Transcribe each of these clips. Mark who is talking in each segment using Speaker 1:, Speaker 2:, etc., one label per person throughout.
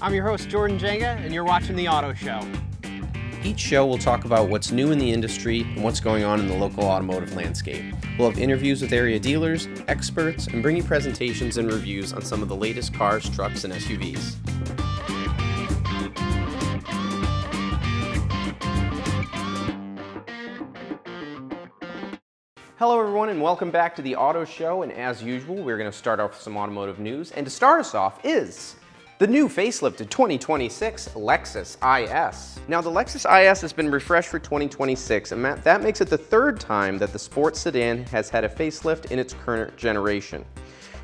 Speaker 1: I'm your host, Jordan Jenga, and you're watching The Auto Show.
Speaker 2: Each show will talk about what's new in the industry and what's going on in the local automotive landscape. We'll have interviews with area dealers, experts, and bring you presentations and reviews on some of the latest cars, trucks, and SUVs. Hello everyone and welcome back to The Auto Show, and as usual we're going to start off with some automotive news, and to start us off is the new facelifted 2026 Lexus IS. Now the Lexus IS has been refreshed for 2026, and that makes it the third time that the sports sedan has had a facelift in its current generation.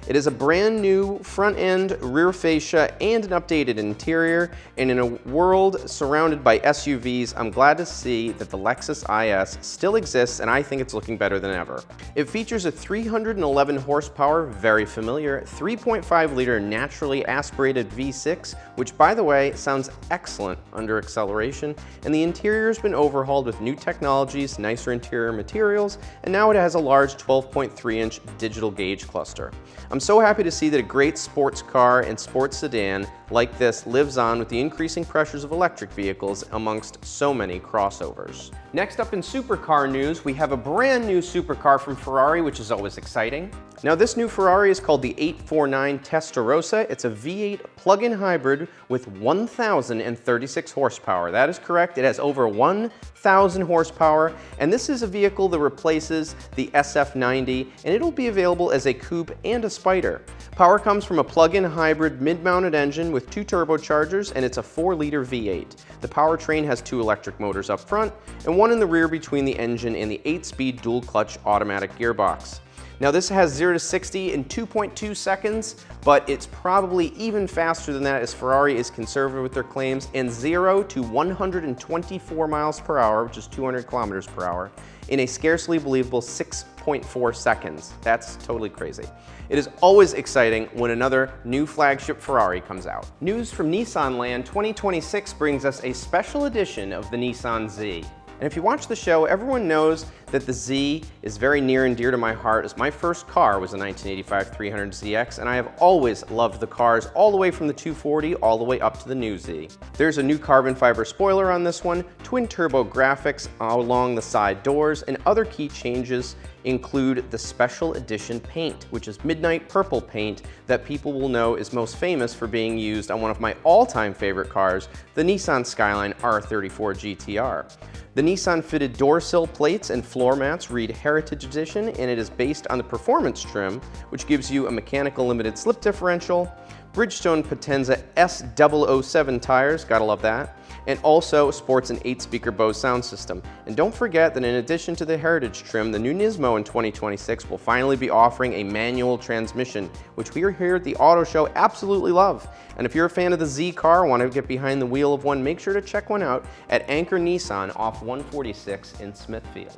Speaker 2: It is a brand new front end, rear fascia, and an updated interior, and in a world surrounded by SUVs, I'm glad to see that the Lexus IS still exists, and I think it's looking better than ever. It features a 311 horsepower, very familiar, 3.5 liter naturally aspirated V6, which by the way, sounds excellent under acceleration, and the interior has been overhauled with new technologies, nicer interior materials, and now it has a large 12.3 inch digital gauge cluster. I'm so happy to see that a great sports car and sports sedan like this lives on with the increasing pressures of electric vehicles amongst so many crossovers. Next up in supercar news, we have a brand new supercar from Ferrari, which is always exciting. Now this new Ferrari is called the 849 Testarossa. It's a V8 plug-in hybrid with 1,036 horsepower. That is correct, it has over 1,000 horsepower, and this is a vehicle that replaces the SF90, and it'll be available as a coupe and a spider. Power comes from a plug-in hybrid mid-mounted engine with 2 turbochargers, and it's a 4-liter V8. The powertrain has 2 electric motors up front and 1 in the rear between the engine and the 8-speed dual-clutch automatic gearbox. Now this has 0 to 60 in 2.2 seconds, but it's probably even faster than that as Ferrari is conservative with their claims, and 0 to 124 miles per hour, which is 200 kilometers per hour, in a scarcely believable 6.4 seconds. That's totally crazy. It is always exciting when another new flagship Ferrari comes out. News from Nissan Land 2026 brings us a special edition of the Nissan Z. And if you watch the show, everyone knows that the Z is very near and dear to my heart, as my first car was a 1985 300ZX, and I have always loved the cars all the way from the 240 all the way up to the new Z. There's a new carbon fiber spoiler on this one, twin turbo graphics along the side doors, and other key changes include the special edition paint, which is midnight purple paint that people will know is most famous for being used on one of my all-time favorite cars, the Nissan Skyline R34 GTR. The Nissan fitted door sill plates and floor mats read Heritage Edition, and it is based on the performance trim, which gives you a mechanical limited slip differential, Bridgestone Potenza S007 tires, gotta love that, and also sports an 8-speaker Bose sound system. And don't forget that in addition to the Heritage trim, the new Nismo in 2026 will finally be offering a manual transmission, which we here at the Auto Show absolutely love. And if you're a fan of the Z car, want to get behind the wheel of one, make sure to check one out at Anker Nissan off 146 in Smithfield.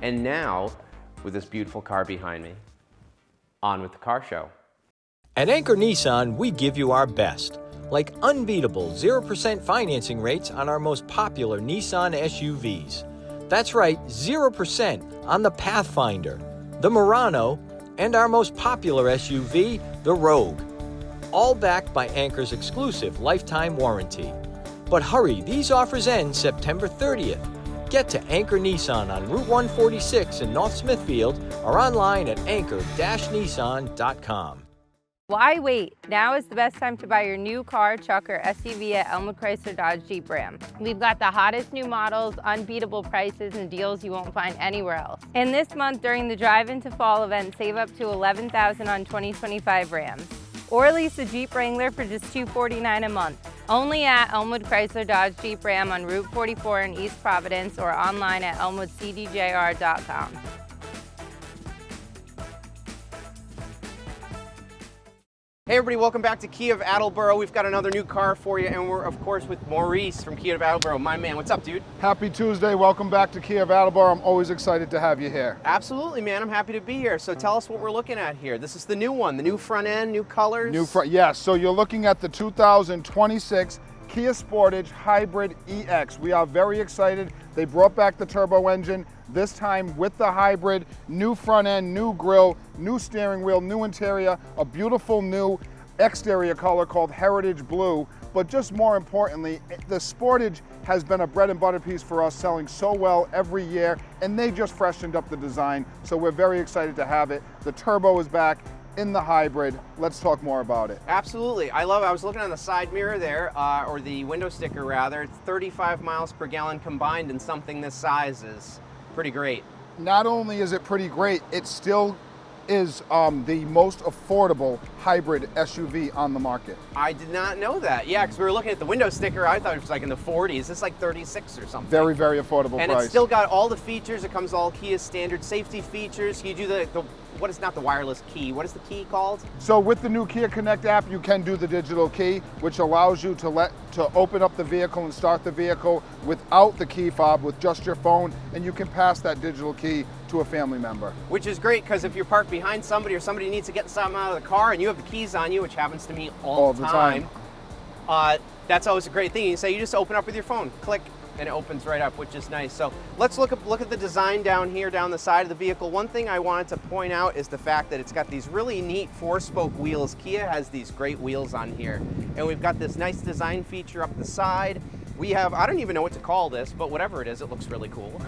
Speaker 2: And now, with this beautiful car behind me, on with the car show.
Speaker 3: At Anker Nissan, we give you our best, like unbeatable 0% financing rates on our most popular Nissan SUVs. That's right, 0% on the Pathfinder, the Murano, and our most popular SUV, the Rogue. All backed by Anker's exclusive lifetime warranty. But hurry, these offers end September 30th. Get to Anker Nissan on Route 146 in North Smithfield or online at anker-nissan.com.
Speaker 4: Why wait? Now is the best time to buy your new car, truck, or SUV at Elmwood Chrysler Dodge Jeep Ram. We've got the hottest new models, unbeatable prices, and deals you won't find anywhere else. And this month, during the Drive Into Fall event, save up to $11,000 on 2025 Rams. Or lease a Jeep Wrangler for just $249 a month. Only at Elmwood Chrysler Dodge Jeep Ram on Route 44 in East Providence or online at elmwoodcdjr.com.
Speaker 2: Hey everybody, welcome back to Kia of Attleboro. We've got another new car for you, and we're of course with Maurice from Kia of Attleboro. My man, what's up, dude?
Speaker 5: Happy Tuesday, welcome back to Kia of Attleboro. I'm always excited to have you here.
Speaker 2: Absolutely, man, I'm happy to be here. So tell us what we're looking at here. This is the new one, the new front end, new colors.
Speaker 5: Yes, so you're looking at the 2026 Kia Sportage Hybrid EX. We are very excited. They brought back the turbo engine, this time with the hybrid, new front end, new grille, new steering wheel, new interior, a beautiful new exterior color called Heritage Blue, but just more importantly, the Sportage has been a bread and butter piece for us, selling so well every year, and they just freshened up the design, so we're very excited to have it. The turbo is back in the hybrid. Let's talk more about it.
Speaker 2: Absolutely. I was looking on the side mirror there, or the window sticker rather. It's 35 miles per gallon combined, and something this size is pretty great.
Speaker 5: Not only is it pretty great, it still is the most affordable hybrid SUV on the market.
Speaker 2: I did not know that. Yeah, because we were looking at the window sticker. I thought it was like in the 40s. It's like 36 or something.
Speaker 5: Very, very affordable
Speaker 2: and
Speaker 5: price.
Speaker 2: It's still got all the features. It comes all Kia standard safety features. You do the what is not the wireless key? What is the key called?
Speaker 5: So with the new Kia Connect app, you can do the digital key, which allows you to open up the vehicle and start the vehicle without the key fob, with just your phone, and you can pass that digital key to a family member.
Speaker 2: Which is great, because if you're parked behind somebody or somebody needs to get something out of the car and you have the keys on you, which happens to me all the time, that's always a great thing. You just open up with your phone, click, and it opens right up, which is nice. So let's look at the design down here, down the side of the vehicle. One thing I wanted to point out is the fact that it's got these really neat 4-spoke wheels. Kia has these great wheels on here. And we've got this nice design feature up the side. We have, I don't even know what to call this, but whatever it is, it looks really cool.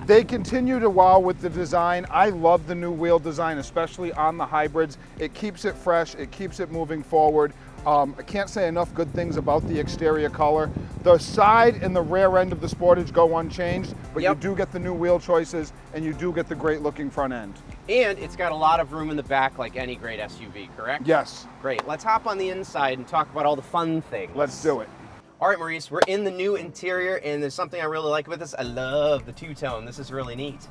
Speaker 5: They continue to wow with the design. I love the new wheel design, especially on the hybrids. It keeps it fresh, it keeps it moving forward. I can't say enough good things about the exterior color. The side and the rear end of the Sportage go unchanged, but you do get the new wheel choices, and you do get the great looking front end.
Speaker 2: And it's got a lot of room in the back like any great SUV, correct?
Speaker 5: Yes.
Speaker 2: Great. Let's hop on the inside and talk about all the fun things.
Speaker 5: Let's do it.
Speaker 2: All right, Maurice, we're in the new interior, and there's something I really like about this. I love the two-tone. This is really neat.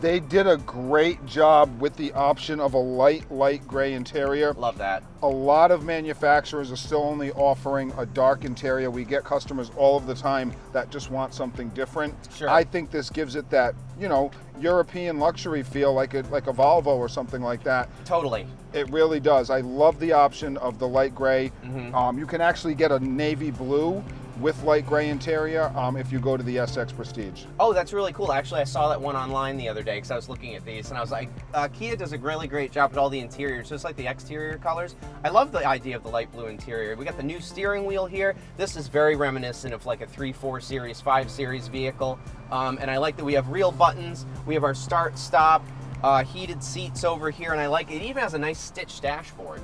Speaker 5: They did a great job with the option of a light gray interior.
Speaker 2: Love that.
Speaker 5: A lot of manufacturers are still only offering a dark interior. We get customers all of the time that just want something different.
Speaker 2: Sure.
Speaker 5: I think this gives it that, European luxury feel, like a Volvo or something like that.
Speaker 2: Totally.
Speaker 5: It really does. I love the option of the light gray. Mm-hmm. You can actually get a navy blue with light gray interior if you go to the SX Prestige.
Speaker 2: Oh, that's really cool. Actually, I saw that one online the other day because I was looking at these, and I was like, Kia does a really great job at all the interiors, just like the exterior colors. I love the idea of the light blue interior. We got the new steering wheel here. This is very reminiscent of like a 3, 4 Series, 5 Series vehicle. And I like that we have real buttons. We have our start, stop, heated seats over here, and I like it even has a nice stitched dashboard.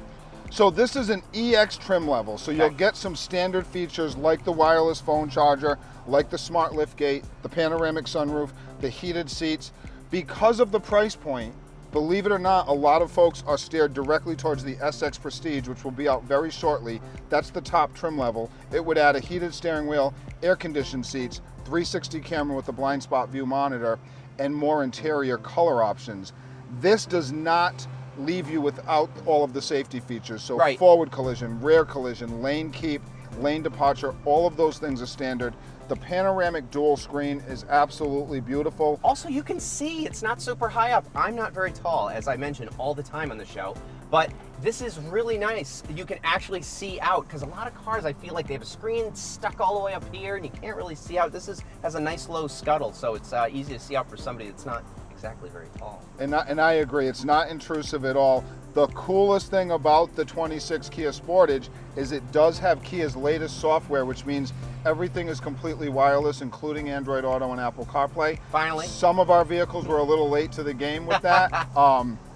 Speaker 5: So this is an EX trim level, so you'll get some standard features like the wireless phone charger, like the smart liftgate, the panoramic sunroof, the heated seats. Because of the price point, believe it or not, a lot of folks are steered directly towards the SX Prestige, which will be out very shortly. That's the top trim level. It would add a heated steering wheel, air-conditioned seats, 360 camera with a blind spot view monitor, and more interior color options. This does not leave you without all of the safety features. So forward collision, rear collision, lane keep, lane departure, all of those things are standard. The panoramic dual screen is absolutely beautiful.
Speaker 2: Also, you can see it's not super high up. I'm not very tall, as I mention all the time on the show, but this is really nice. You can actually see out, because a lot of cars, I feel like they have a screen stuck all the way up here and you can't really see out. This has a nice low scuttle, so it's easy to see out for somebody that's not exactly very tall.
Speaker 5: And I agree, it's not intrusive at all. The coolest thing about the 26 Kia Sportage is it does have Kia's latest software, which means everything is completely wireless, including Android Auto and Apple CarPlay.
Speaker 2: Finally.
Speaker 5: Some of our vehicles were a little late to the game with that.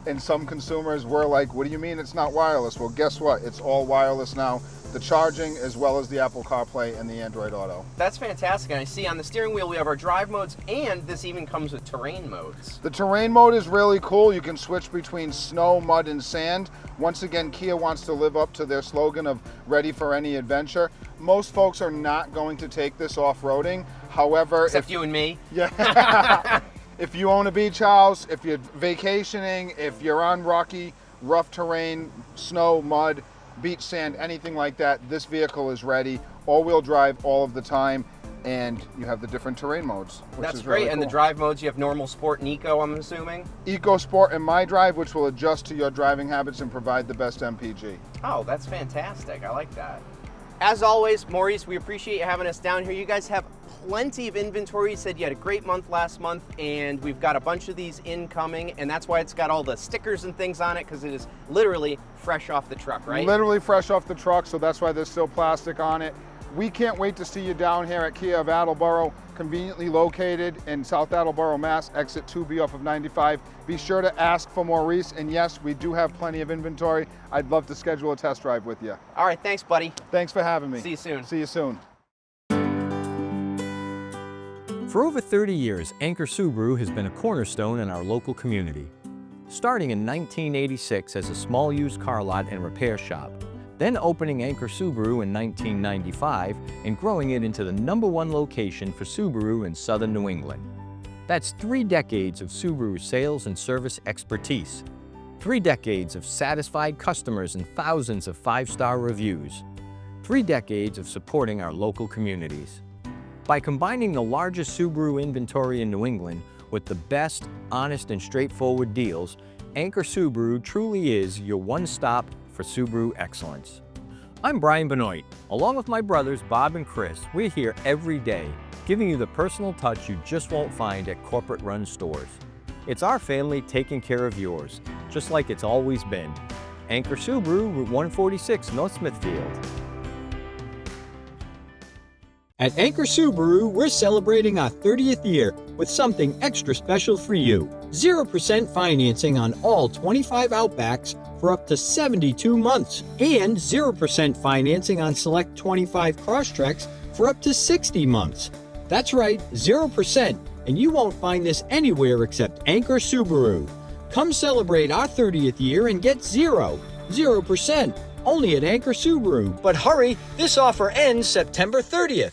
Speaker 5: And some consumers were like, what do you mean it's not wireless? Well, guess what? It's all wireless now. The charging, as well as the Apple CarPlay and the Android Auto.
Speaker 2: That's fantastic. And I see on the steering wheel we have our drive modes, and this even comes with terrain modes.
Speaker 5: The terrain mode is really cool. You can switch between snow, mud, and sand. Once again, Kia wants to live up to their slogan of ready for any adventure. Most folks are not going to take this off-roading. However,
Speaker 2: except you and me.
Speaker 5: Yeah. If you own a beach house, if you're vacationing, if you're on rocky, rough terrain, snow, mud, beach sand, anything like that, this vehicle is ready. All-wheel drive all of the time, and you have the different terrain modes, which
Speaker 2: That's
Speaker 5: is
Speaker 2: great.
Speaker 5: really
Speaker 2: And
Speaker 5: cool.
Speaker 2: the drive modes, you have normal, sport, and eco, I'm assuming?
Speaker 5: Eco, sport, and my drive, which will adjust to your driving habits and provide the best MPG.
Speaker 2: Oh, that's fantastic. I like that. As always, Maurice, we appreciate you having us down here. You guys have plenty of inventory. You said you had a great month last month, and we've got a bunch of these incoming, and that's why it's got all the stickers and things on it, because it is literally fresh off the truck, right?
Speaker 5: Literally fresh off the truck, so that's why there's still plastic on it. We can't wait to see you down here at Kia of Attleboro, conveniently located in South Attleboro, Mass, exit 2B off of 95. Be sure to ask for Maurice, and yes, we do have plenty of inventory. I'd love to schedule a test drive with you.
Speaker 2: All right, thanks, buddy.
Speaker 5: Thanks for having me.
Speaker 2: See you soon.
Speaker 5: See you soon.
Speaker 3: For over 30 years, Anker Subaru has been a cornerstone in our local community. Starting in 1986 as a small used car lot and repair shop, then opening Anker Subaru in 1995 and growing it into the #1 location for Subaru in southern New England. That's 3 decades of Subaru sales and service expertise, 3 decades of satisfied customers and thousands of 5-star reviews, 3 decades of supporting our local communities. By combining the largest Subaru inventory in New England with the best, honest, and straightforward deals, Anker Subaru truly is your one-stop for Subaru excellence. I'm Brian Benoit. Along with my brothers Bob and Chris, we're here every day, giving you the personal touch you just won't find at corporate-run stores. It's our family taking care of yours, just like it's always been. Anker Subaru, Route 146, North Smithfield. At Anker Subaru, we're celebrating our 30th year with something extra special for you. 0% financing on all 25 Outbacks for up to 72 months, and 0% financing on select 25 Crosstreks for up to 60 months. That's right, 0%, and you won't find this anywhere except Anker Subaru. Come celebrate our 30th year and get 0% only at Anker Subaru. But hurry, this offer ends September 30th.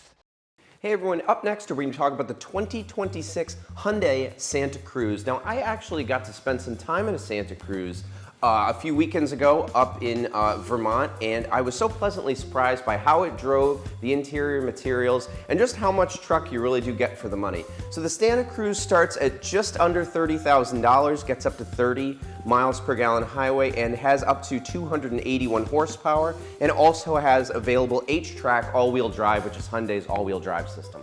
Speaker 2: Hey everyone, up next we're going to talk about the 2026 Hyundai Santa Cruz. Now, I actually got to spend some time in a Santa Cruz a few weekends ago up in Vermont, and I was so pleasantly surprised by how it drove, the interior materials, and just how much truck you really do get for the money. So the Santa Cruz starts at just under $30,000, gets up to 30 miles per gallon highway, and has up to 281 horsepower, and also has available H-Track all-wheel drive, which is Hyundai's all-wheel drive system.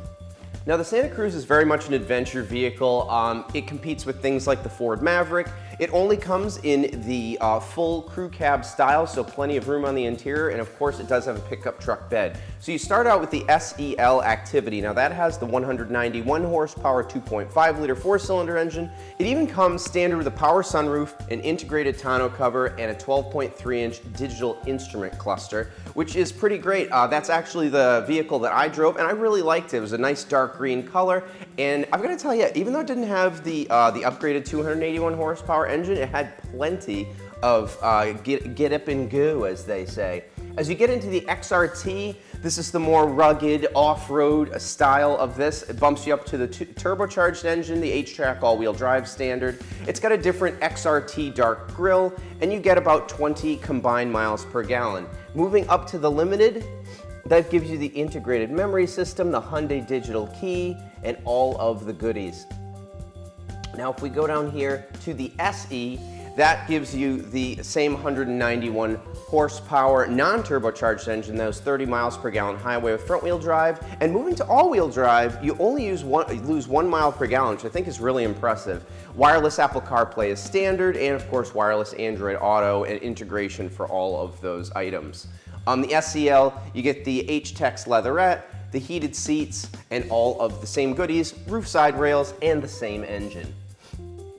Speaker 2: Now, the Santa Cruz is very much an adventure vehicle. It competes with things like the Ford Maverick. It only comes in the full crew cab style, so plenty of room on the interior, and of course it does have a pickup truck bed. So you start out with the SEL Activity. Now that has the 191 horsepower 2.5 liter 4-cylinder engine. It even comes standard with a power sunroof, an integrated tonneau cover, and a 12.3-inch digital instrument cluster, which is pretty great. That's actually the vehicle that I drove, and I really liked it. It was a nice dark green color, and I've got to tell you, even though it didn't have the upgraded 281 horsepower engine, it had plenty of get up and go, as they say. As you get into the XRT, this is the more rugged off-road style of this. It bumps you up to the turbocharged engine, the H-Track all-wheel drive standard. It's got a different XRT dark grille, and you get about 20 combined miles per gallon. Moving up to the Limited, that gives you the integrated memory system, the Hyundai digital key, and all of the goodies. Now, if we go down here to the SE, that gives you the same 191 horsepower non-turbocharged engine, those 30 miles per gallon highway with front wheel drive. And moving to all-wheel drive, you only lose 1 mile per gallon, which I think is really impressive. Wireless Apple CarPlay is standard, and of course wireless Android Auto and integration for all of those items. On the SEL, you get the H-Tex leatherette, the heated seats, and all of the same goodies, roof side rails, and the same engine.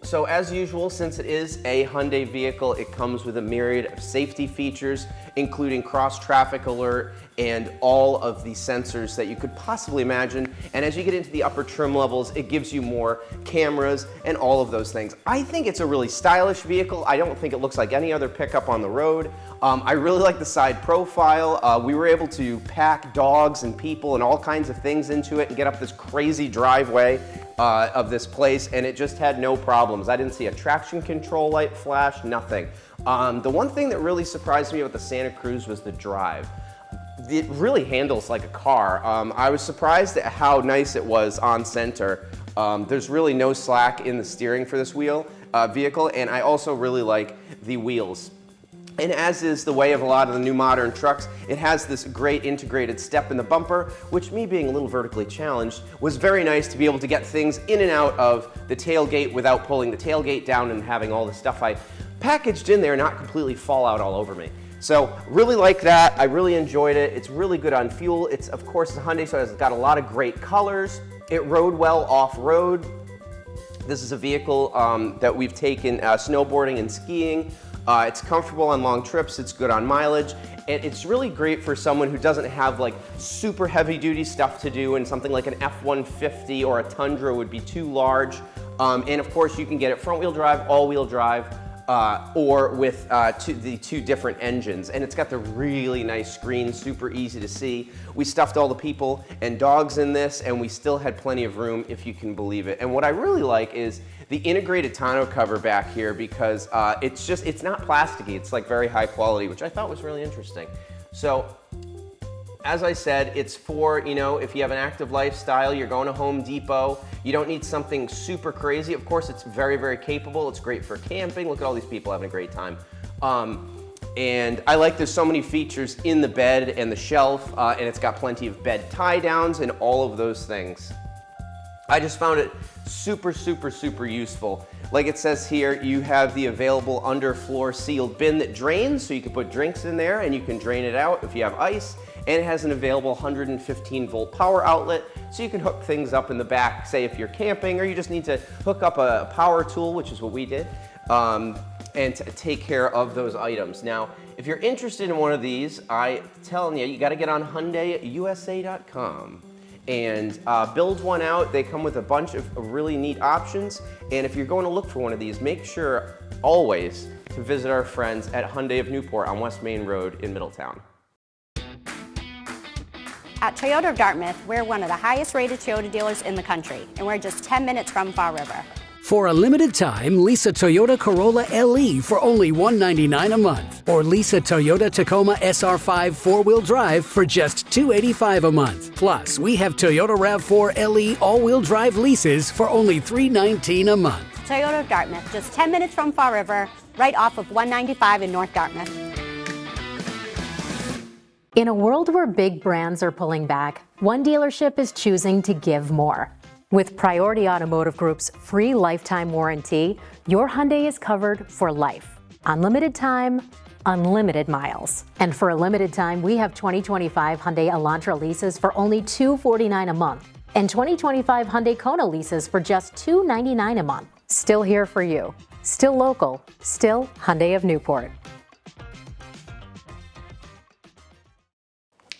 Speaker 2: So as usual, since it is a Hyundai vehicle, it comes with a myriad of safety features, including cross-traffic alert and all of the sensors that you could possibly imagine. And as you get into the upper trim levels, it gives you more cameras and all of those things. I think it's a really stylish vehicle. I don't think it looks like any other pickup on the road. I really like the side profile. We were able to pack dogs and people and all kinds of things into it and get up this crazy driveway of this place, and it just had no problems. I didn't see a traction control light flash, nothing. The one thing that really surprised me about the Santa Cruz was the drive. It really handles like a car. I was surprised at how nice it was on center. There's really no slack in the steering for this vehicle, and I also really like the wheels. And as is the way of a lot of the new modern trucks, it has this great integrated step in the bumper, which, me being a little vertically challenged, was very nice to be able to get things in and out of the tailgate without pulling the tailgate down and having all the stuff I packaged in there not completely fall out all over me. So really like that. I really enjoyed it. It's really good on fuel. It's, of course, a Hyundai, so it's got a lot of great colors. It rode well off-road. This is a vehicle that we've taken snowboarding and skiing. It's comfortable on long trips, it's good on mileage, and it's really great for someone who doesn't have like super heavy duty stuff to do, and something like an F-150 or a Tundra would be too large. And of course you can get it front wheel drive, all wheel drive, or with the two different engines. And it's got the really nice screen, super easy to see. We stuffed all the people and dogs in this, and we still had plenty of room, if you can believe it. And what I really like is the integrated tonneau cover back here, because it's not plasticky, it's like very high quality, which I thought was really interesting. So, as I said, it's for, you know, if you have an active lifestyle, you're going to Home Depot, you don't need something super crazy. Of course, it's very, very capable. It's great for camping. Look at all these people having a great time. And I like there's so many features in the bed and the shelf, and it's got plenty of bed tie downs and all of those things. I just found it super, super, super useful. Like it says here, you have the available underfloor sealed bin that drains, so you can put drinks in there and you can drain it out if you have ice. And it has an available 115 volt power outlet, so you can hook things up in the back, say if you're camping, or you just need to hook up a power tool, which is what we did, and take care of those items. Now, if you're interested in one of these, I'm telling you, you gotta get on HyundaiUSA.com and build one out. They come with a bunch of really neat options, and if you're going to look for one of these, make sure always to visit our friends at Hyundai of Newport on West Main Road in Middletown.
Speaker 6: At Toyota of Dartmouth, we're one of the highest rated Toyota dealers in the country, and we're just 10 minutes from Fall River.
Speaker 7: For a limited time, lease a Toyota Corolla LE for only $199 a month, or lease a Toyota Tacoma SR5 4-wheel drive for just $285 a month. Plus, we have Toyota RAV4 LE all-wheel drive leases for only $319 a month.
Speaker 6: Toyota of Dartmouth, just 10 minutes from Fall River, right off of 195 in North Dartmouth.
Speaker 8: In a world where big brands are pulling back, one dealership is choosing to give more. With Priority Automotive Group's free lifetime warranty, your Hyundai is covered for life. Unlimited time, unlimited miles. And for a limited time, we have 2025 Hyundai Elantra leases for only $249 a month, and 2025 Hyundai Kona leases for just $299 a month. Still here for you. Still local. Still Hyundai of Newport.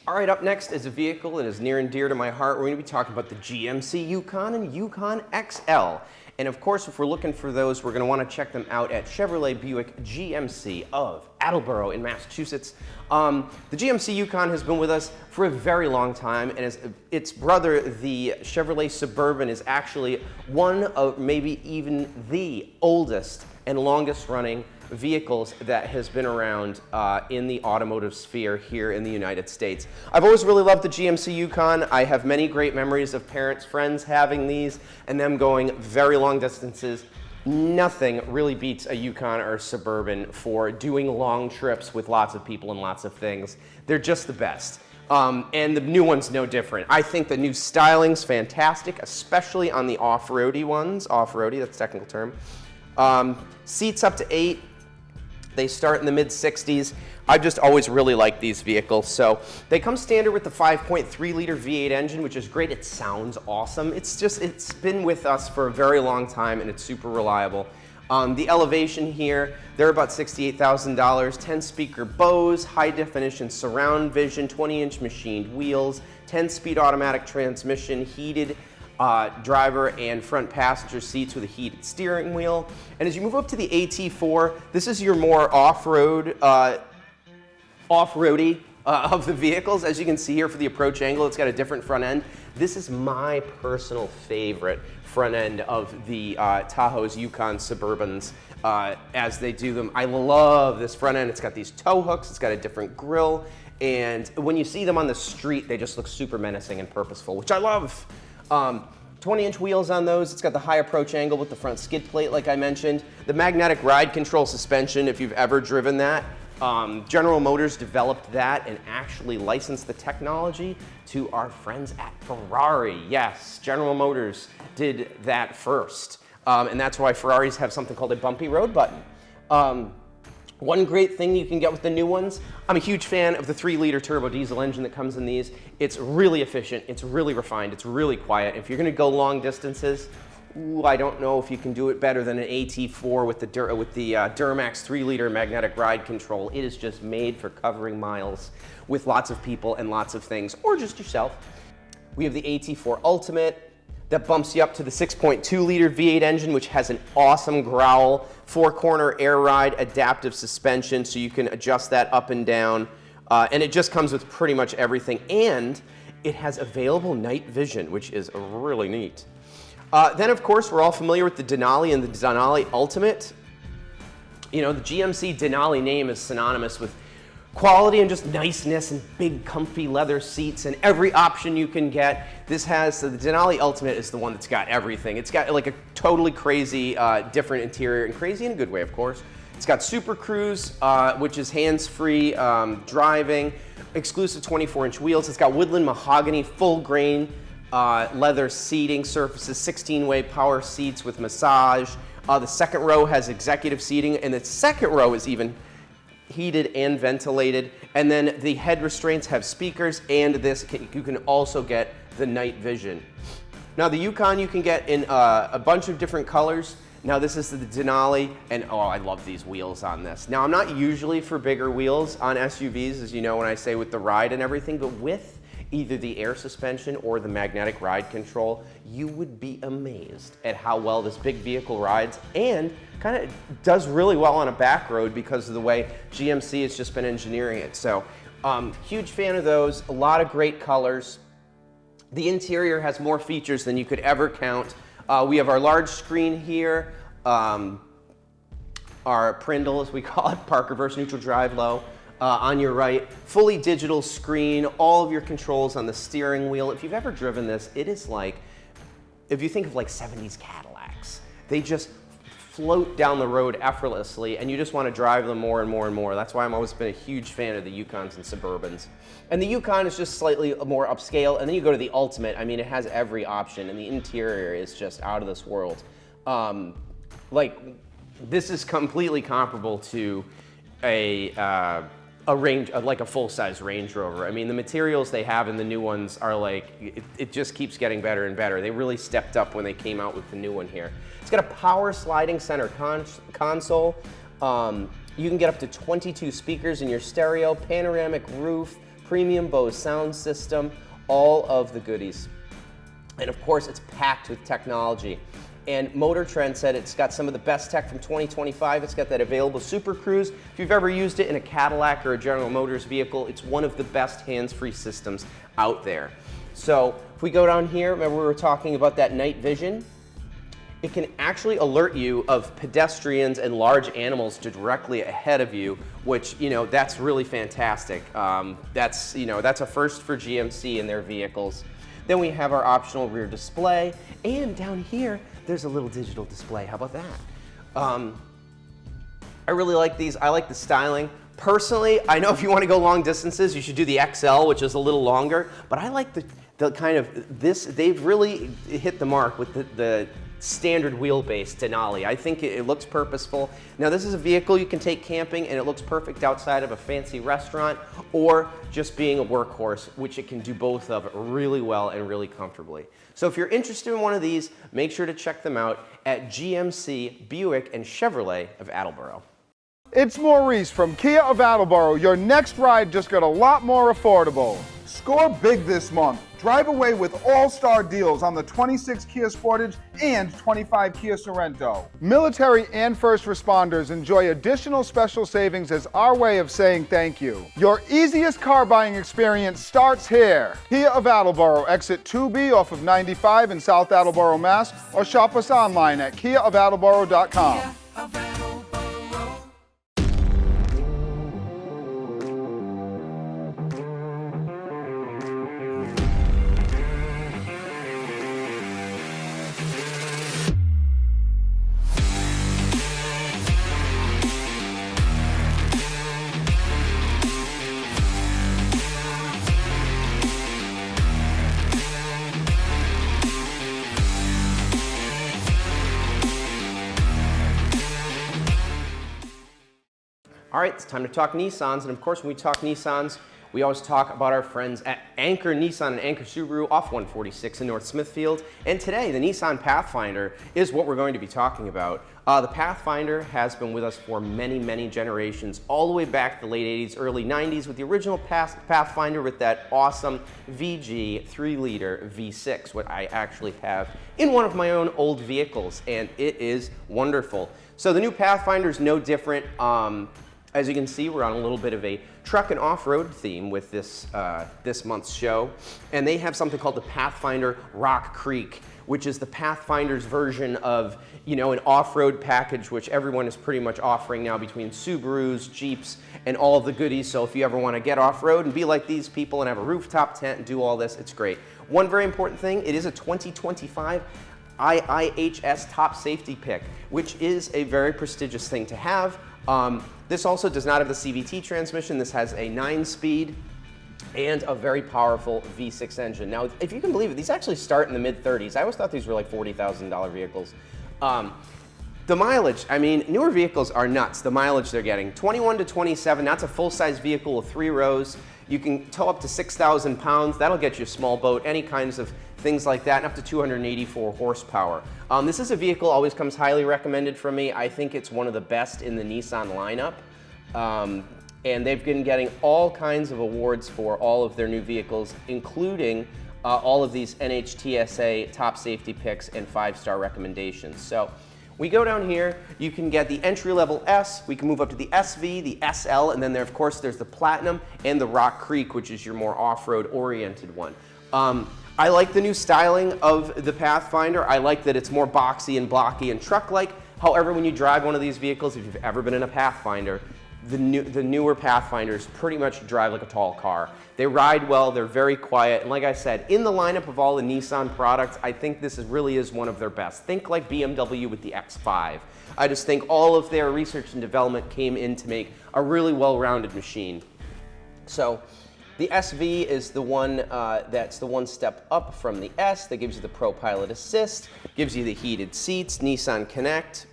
Speaker 2: All right, up next is a vehicle that is near and dear to my heart. We're going to be talking about the GMC Yukon and Yukon XL. And of course, if we're looking for those, we're going to want to check them out at Chevrolet Buick GMC of Attleboro in Massachusetts. The GMC Yukon has been with us for a very long time, and its brother, the Chevrolet Suburban, is actually one of maybe even the oldest and longest running vehicles that has been around in the automotive sphere here in the United States. I've always really loved the GMC Yukon. I have many great memories of parents, friends having these and them going very long distances. Nothing really beats a Yukon or a Suburban for doing long trips with lots of people and lots of things. They're just the best. And the new one's no different. I think the new styling's fantastic, especially on the off-roady ones. Off-roady, that's a technical term. Seats up to 8. They start in the mid-60s. I've just always really liked these vehicles. So they come standard with the 5.3 liter V8 engine, which is great. It sounds awesome. It's been with us for a very long time, and it's super reliable. The elevation here, they're about $68,000, 10-speaker Bose, high-definition surround vision, 20-inch machined wheels, 10-speed automatic transmission, heated driver and front passenger seats with a heated steering wheel. And as you move up to the AT4, this is your more off-roady of the vehicles. As you can see here for the approach angle, it's got a different front end. This is my personal favorite front end of the Tahoe's Yukon Suburbans as they do them. I love this front end. It's got these tow hooks, it's got a different grille, and when you see them on the street, they just look super menacing and purposeful, which I love. 20-inch wheels on those. It's got the high approach angle with the front skid plate, like I mentioned. The magnetic ride control suspension, if you've ever driven that, General Motors developed that and actually licensed the technology to our friends at Ferrari. Yes, General Motors did that first. And that's why Ferraris have something called a bumpy road button. One great thing you can get with the new ones, I'm a huge fan of the 3-liter turbo diesel engine that comes in these. It's really efficient, it's really refined, it's really quiet. If you're gonna go long distances, I don't know if you can do it better than an AT4 with the Duramax 3-liter magnetic ride control. It is just made for covering miles with lots of people and lots of things, or just yourself. We have the AT4 Ultimate that bumps you up to the 6.2-liter V8 engine, which has an awesome growl, 4-corner air ride, adaptive suspension, so you can adjust that up and down. And it just comes with pretty much everything. And it has available night vision, which is really neat. Then, of course, we're all familiar with the Denali and the Denali Ultimate. You know, the GMC Denali name is synonymous with quality and just niceness and big, comfy leather seats and every option you can get. This has, so the Denali Ultimate is the one that's got everything. It's got like a totally crazy, different interior, and crazy in a good way, of course. It's got Super Cruise, which is hands-free driving, exclusive 24-inch wheels. It's got woodland mahogany, full grain, leather seating surfaces, 16-way power seats with massage. The second row has executive seating, and the second row is even heated and ventilated. And then the head restraints have speakers, and you can also get the night vision. Now the Yukon you can get in a bunch of different colors. Now this is the Denali, and oh, I love these wheels on this. Now I'm not usually for bigger wheels on SUVs, as you know when I say with the ride and everything, but with either the air suspension or the magnetic ride control, you would be amazed at how well this big vehicle rides and kind of does really well on a back road because of the way GMC has just been engineering it. So huge fan of those, a lot of great colors. The interior has more features than you could ever count. We have our large screen here, our Prindle as we call it, park, reverse, neutral, drive, low. On your right, fully digital screen, all of your controls on the steering wheel. If you've ever driven this, it is like, if you think of like 70s Cadillacs, they just float down the road effortlessly and you just want to drive them more and more and more. That's why I've always been a huge fan of the Yukons and Suburbans. And the Yukon is just slightly more upscale, and then you go to the Ultimate. I mean, it has every option, and the interior is just out of this world. This is completely comparable to like a full-size Range Rover. I mean, the materials they have in the new ones are like, it just keeps getting better and better. They really stepped up when they came out with the new one here. It's got a power sliding center console. You can get up to 22 speakers in your stereo, panoramic roof, premium Bose sound system, all of the goodies. And of course, it's packed with technology. And Motor Trend said it's got some of the best tech from 2025. It's got that available Super Cruise. If you've ever used it in a Cadillac or a General Motors vehicle, it's one of the best hands-free systems out there. So if we go down here, remember we were talking about that night vision? It can actually alert you of pedestrians and large animals directly ahead of you, which, you know, that's really fantastic. That's a first for GMC in their vehicles. Then we have our optional rear display, and down here, there's a little digital display. How about that? I really like these. I like the styling. Personally, I know if you want to go long distances, you should do the XL, which is a little longer, but I like the kind of this. They've really hit the mark with the standard wheelbase Denali. I think it looks purposeful. Now this is a vehicle you can take camping, and it looks perfect outside of a fancy restaurant or just being a workhorse, which it can do both of really well and really comfortably. So if you're interested in one of these, make sure to check them out at GMC, Buick, and Chevrolet of Attleboro.
Speaker 5: It's Maurice from Kia of Attleboro. Your next ride just got a lot more affordable. Score big this month. Drive away with all-star deals on the 26 Kia Sportage and 25 Kia Sorento. Military and first responders enjoy additional special savings as our way of saying thank you. Your easiest car buying experience starts here. Kia of Attleboro, exit 2B off of 95 in South Attleboro, Mass, or shop us online at kiaofattleboro.com.
Speaker 2: right, it's time to talk Nissans, and of course when we talk Nissans, we always talk about our friends at Anker Nissan and Anker Subaru off 146 in North Smithfield. And today, the Nissan Pathfinder is what we're going to be talking about. The Pathfinder has been with us for many, many generations, all the way back to the late 80s, early 90s, with the original Pathfinder with that awesome VG 3-liter V6, what I actually have in one of my own old vehicles, and it is wonderful. So the new Pathfinder is no different. As you can see, we're on a little bit of a truck and off-road theme with this, this month's show. And they have something called the Pathfinder Rock Creek, which is the Pathfinder's version of, you know, an off-road package, which everyone is pretty much offering now between Subarus, Jeeps, and all of the goodies. So if you ever want to get off-road and be like these people and have a rooftop tent and do all this, it's great. One very important thing, it is a 2025 IIHS top safety pick, which is a very prestigious thing to have. This also does not have the CVT transmission. This has a 9-speed and a very powerful V6 engine. Now, if you can believe it, these actually start in the mid-30s. I always thought these were like $40,000 vehicles. The mileage, I mean, newer vehicles are nuts, the mileage they're getting. 21 to 27, that's a full-size vehicle with 3 rows. You can tow up to 6,000 pounds. That'll get you a small boat, any kinds of things like that, and up to 284 horsepower. This is a vehicle always comes highly recommended from me. I think it's one of the best in the Nissan lineup. And they've been getting all kinds of awards for all of their new vehicles, including all of these NHTSA top safety picks and 5-star recommendations. So we go down here, you can get the entry-level S, we can move up to the SV, the SL, and then there, of course, there's the Platinum and the Rock Creek, which is your more off-road oriented one. I like the new styling of the Pathfinder. I like that it's more boxy and blocky and truck-like. However, when you drive one of these vehicles, if you've ever been in a Pathfinder, the newer Pathfinders pretty much drive like a tall car. They ride well, they're very quiet, and like I said, in the lineup of all the Nissan products, I think this really is one of their best. Think like BMW with the X5. I just think all of their research and development came in to make a really well-rounded machine. So the SV is the one that's the one step up from the S that gives you the Pro Pilot Assist, gives you the heated seats, Nissan Connect.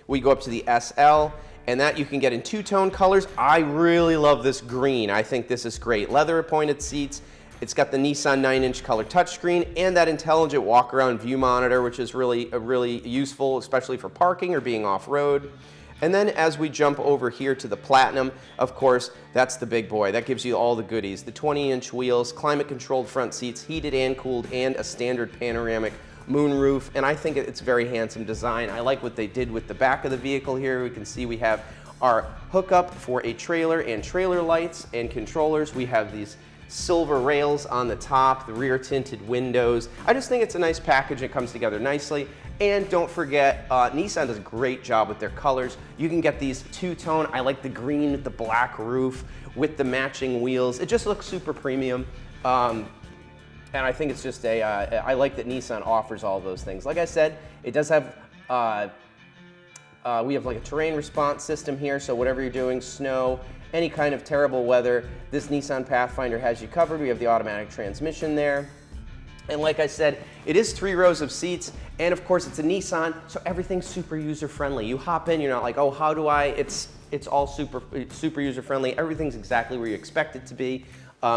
Speaker 2: We go up to the SL, and that you can get in 2-tone colors. I really love this green. I think this is great. Leather appointed seats. It's got the Nissan 9-inch color touchscreen and that intelligent walk-around view monitor, which is really useful, especially for parking or being off-road. And then as we jump over here to the Platinum, of course, that's the big boy. That gives you all the goodies. The 20-inch wheels, climate-controlled front seats, heated and cooled, and a standard panoramic moonroof, and I think it's very handsome design. I like what they did with the back of the vehicle here. We can see we have our hookup for a trailer and trailer lights and controllers. We have these silver rails on the top, the rear tinted windows. I just think it's a nice package. It comes together nicely. And don't forget, Nissan does a great job with their colors. You can get these 2-tone. I like the green with the black roof with the matching wheels. It just looks super premium. And I think it's just I like that Nissan offers all those things. Like I said, it does have, we have like a terrain response system here, so whatever you're doing, snow, any kind of terrible weather, this Nissan Pathfinder has you covered. We have the automatic transmission there. And like I said, it is 3 rows of seats, and of course it's a Nissan, so everything's super user-friendly. You hop in, you're not like, oh, how do I, it's all super user-friendly. Everything's exactly where you expect it to be.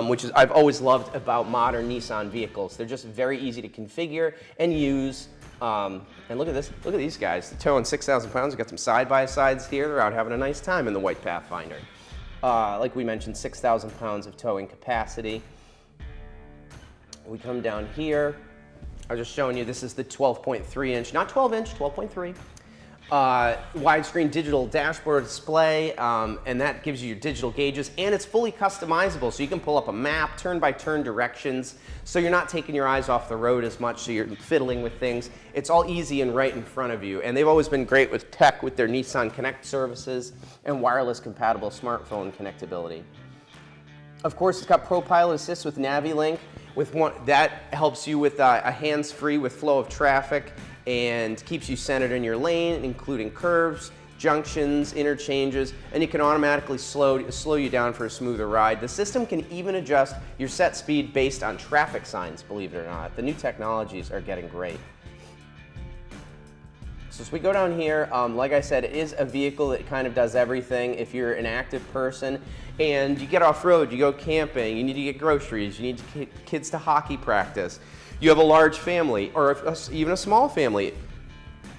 Speaker 2: Which is I've always loved about modern Nissan vehicles. They're just very easy to configure and use. And look at this, look at these guys. They're towing 6,000 pounds. We've got some side-by-sides here. They're out having a nice time in the white Pathfinder. Like we mentioned, 6,000 pounds of towing capacity. We come down here. I was just showing you, this is the 12.3 inch, not 12 inch, 12.3. Widescreen digital dashboard display, and that gives you your digital gauges, and it's fully customizable, so you can pull up a map, turn-by-turn directions, so you're not taking your eyes off the road as much, so you're fiddling with things. It's all easy and right in front of you, and they've always been great with tech with their Nissan Connect services and wireless compatible smartphone connectability. Of course, it's got Pro Pilot Assist with NaviLink, that helps you with a hands-free with flow of traffic, and keeps you centered in your lane, including curves, junctions, interchanges, and it can automatically slow you down for a smoother ride. The system can even adjust your set speed based on traffic signs, believe it or not. The new technologies are getting great. So as we go down here, like I said, it is a vehicle that kind of does everything. If you're an active person and you get off-road, you go camping, you need to get groceries, you need to get kids to hockey practice, you have a large family or even a small family,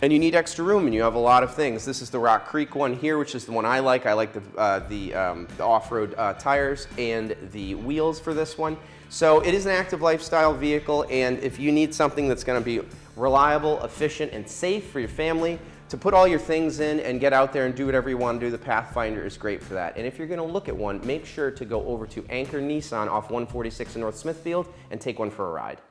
Speaker 2: and you need extra room and you have a lot of things. This is the Rock Creek one here, which is the one I like. I like the off-road tires and the wheels for this one. So it is an active lifestyle vehicle, and if you need something that's going to be reliable, efficient, and safe for your family to put all your things in and get out there and do whatever you want to do, the Pathfinder is great for that. And if you're going to look at one, make sure to go over to Anker Nissan off 146 in North Smithfield and take one for a ride.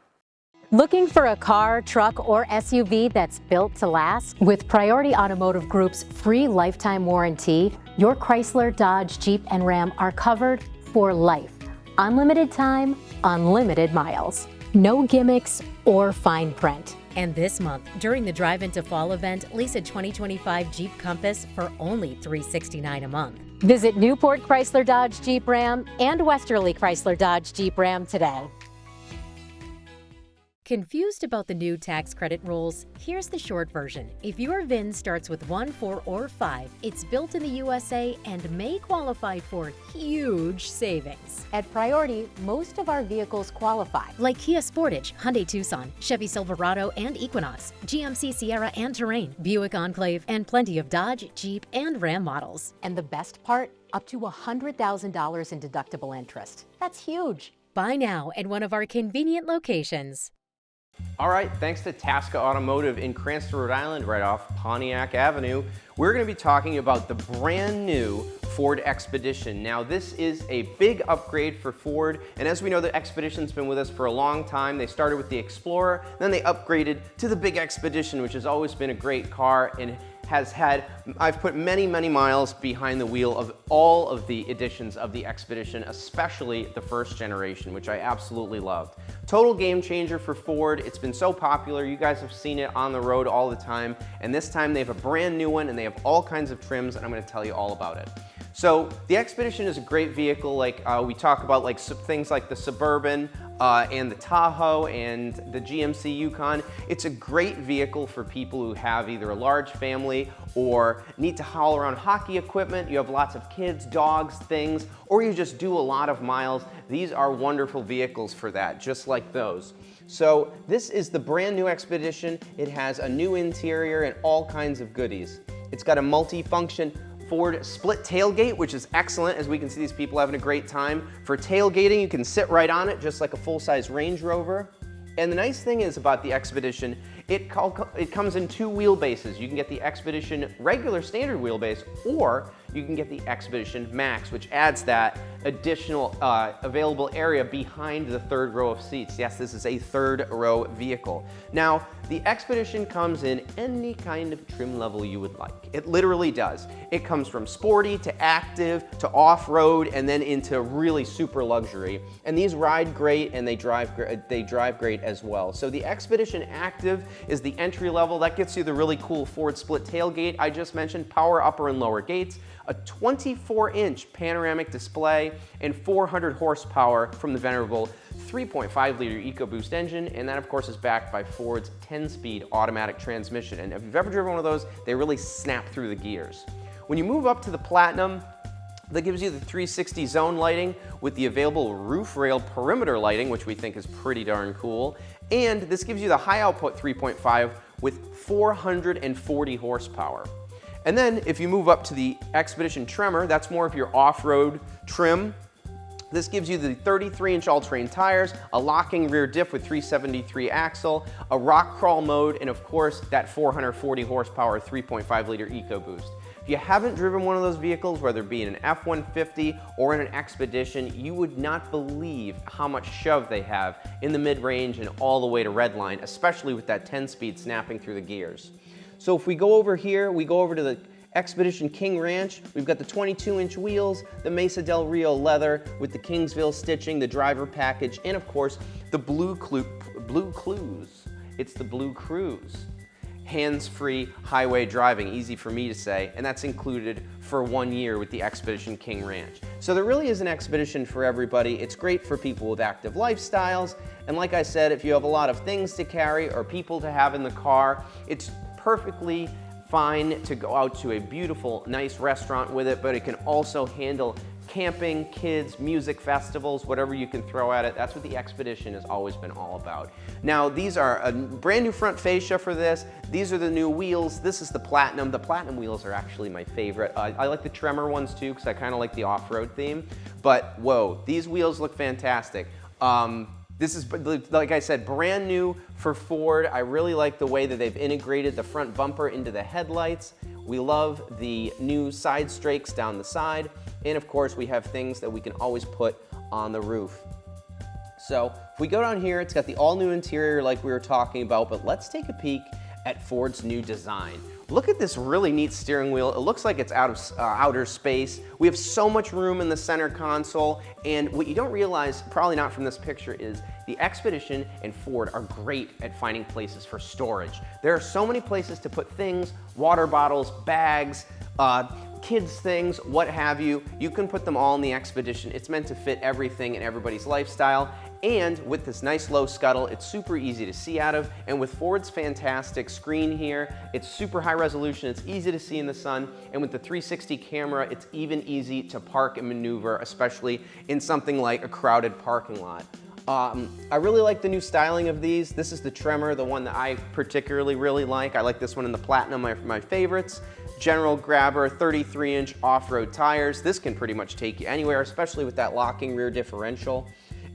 Speaker 8: Looking for a car, truck, or SUV that's built to last? With Priority Automotive Group's free lifetime warranty, your Chrysler, Dodge, Jeep, and Ram are covered for life. Unlimited time, unlimited miles. No gimmicks or fine print. And this month, during the Drive Into Fall event, lease a 2025 Jeep Compass for only $369 a month. Visit Newport Chrysler Dodge Jeep Ram and Westerly Chrysler Dodge Jeep Ram today. Confused about the new tax credit rules? Here's the short version. If your VIN starts with 1, 4, or 5, it's built in the USA and may qualify for huge savings. At Priority, most of our vehicles qualify, like Kia Sportage, Hyundai Tucson, Chevy Silverado and Equinox, GMC Sierra and Terrain, Buick Enclave, and plenty of Dodge, Jeep, and Ram models. And the best part? Up to $100,000 in deductible interest. That's huge. Buy now at one of our convenient locations.
Speaker 2: All right, thanks to Tasca Automotive in Cranston, Rhode Island, right off Pontiac Avenue, we're going to be talking about the brand new Ford Expedition. Now, this is a big upgrade for Ford, and as we know, the Expedition's been with us for a long time. They started with the Explorer, then they upgraded to the big Expedition, which has always been a great car and I've put many, many miles behind the wheel of all of the editions of the Expedition, especially the first generation, which I absolutely loved. Total game changer for Ford. It's been so popular. You guys have seen it on the road all the time. And this time they have a brand new one and they have all kinds of trims, and I'm going to tell you all about it. So the Expedition is a great vehicle. Like we talk about like things like the Suburban and the Tahoe and the GMC Yukon. It's a great vehicle for people who have either a large family or need to haul around hockey equipment. You have lots of kids, dogs, things, or you just do a lot of miles. These are wonderful vehicles for that, just like those. So this is the brand new Expedition. It has a new interior and all kinds of goodies. It's got a multi-function Ford split tailgate, which is excellent, as we can see these people having a great time. For tailgating, you can sit right on it, just like a full-size Range Rover. And the nice thing is about the Expedition, it comes in 2 wheelbases. You can get the Expedition regular standard wheelbase, or you can get the Expedition Max, which adds that additional available area behind the 3rd row of seats. Yes, this is a 3rd row vehicle. Now, the Expedition comes in any kind of trim level you would like. It literally does. It comes from sporty to active to off-road and then into really super luxury. And these ride great and they drive great as well. So the Expedition Active is the entry level. That gets you the really cool Ford split tailgate I just mentioned, power upper and lower gates, a 24-inch panoramic display, and 400 horsepower from the venerable 3.5-liter EcoBoost engine, and that of course is backed by Ford's 10-speed automatic transmission. And if you've ever driven one of those, they really snap through the gears. When you move up to the Platinum, that gives you the 360 zone lighting with the available roof rail perimeter lighting, which we think is pretty darn cool. And this gives you the high output 3.5 with 440 horsepower. And then if you move up to the Expedition Tremor, that's more of your off-road trim. This gives you the 33-inch all-terrain tires, a locking rear diff with 373 axle, a rock crawl mode, and of course that 440 horsepower 3.5-liter EcoBoost. If you haven't driven one of those vehicles, whether it be in an F-150 or in an Expedition, you would not believe how much shove they have in the mid-range and all the way to redline, especially with that 10-speed snapping through the gears. So if we go over here, we go over to the Expedition King Ranch. We've got the 22-inch wheels, the Mesa Del Rio leather with the Kingsville stitching, the driver package, and of course, the Blue Cruise. It's the Blue Cruise. Hands-free highway driving, easy for me to say, and that's included for 1 year with the Expedition King Ranch. So there really is an Expedition for everybody. It's great for people with active lifestyles, and like I said, if you have a lot of things to carry or people to have in the car, it's perfectly fine to go out to a beautiful, nice restaurant with it, but it can also handle camping, kids, music festivals, whatever you can throw at it. That's what the Expedition has always been all about. Now, these are a brand new front fascia for this. These are the new wheels. This is the Platinum. The Platinum wheels are actually my favorite. I like the Tremor ones too, because I kind of like the off-road theme. But whoa, these wheels look fantastic. This is, like I said, brand new for Ford. I really like the way that they've integrated the front bumper into the headlights. We love the new side strakes down the side. And of course, we have things that we can always put on the roof. So if we go down here, it's got the all new interior like we were talking about, but let's take a peek at Ford's new design. Look at this really neat steering wheel. It looks like it's out of outer space. We have so much room in the center console, and what you don't realize, probably not from this picture, is the Expedition and Ford are great at finding places for storage. There are so many places to put things, water bottles, bags, kids things, what have you. You can put them all in the Expedition. It's meant to fit everything in everybody's lifestyle. And with this nice low scuttle, it's super easy to see out of. And with Ford's fantastic screen here, it's super high resolution, it's easy to see in the sun. And with the 360 camera, it's even easy to park and maneuver, especially in something like a crowded parking lot. I really like the new styling of these. This is the Tremor, the one that I particularly really like. I like this one in the Platinum, my favorites. General grabber, 33-inch off-road tires. This can pretty much take you anywhere, especially with that locking rear differential.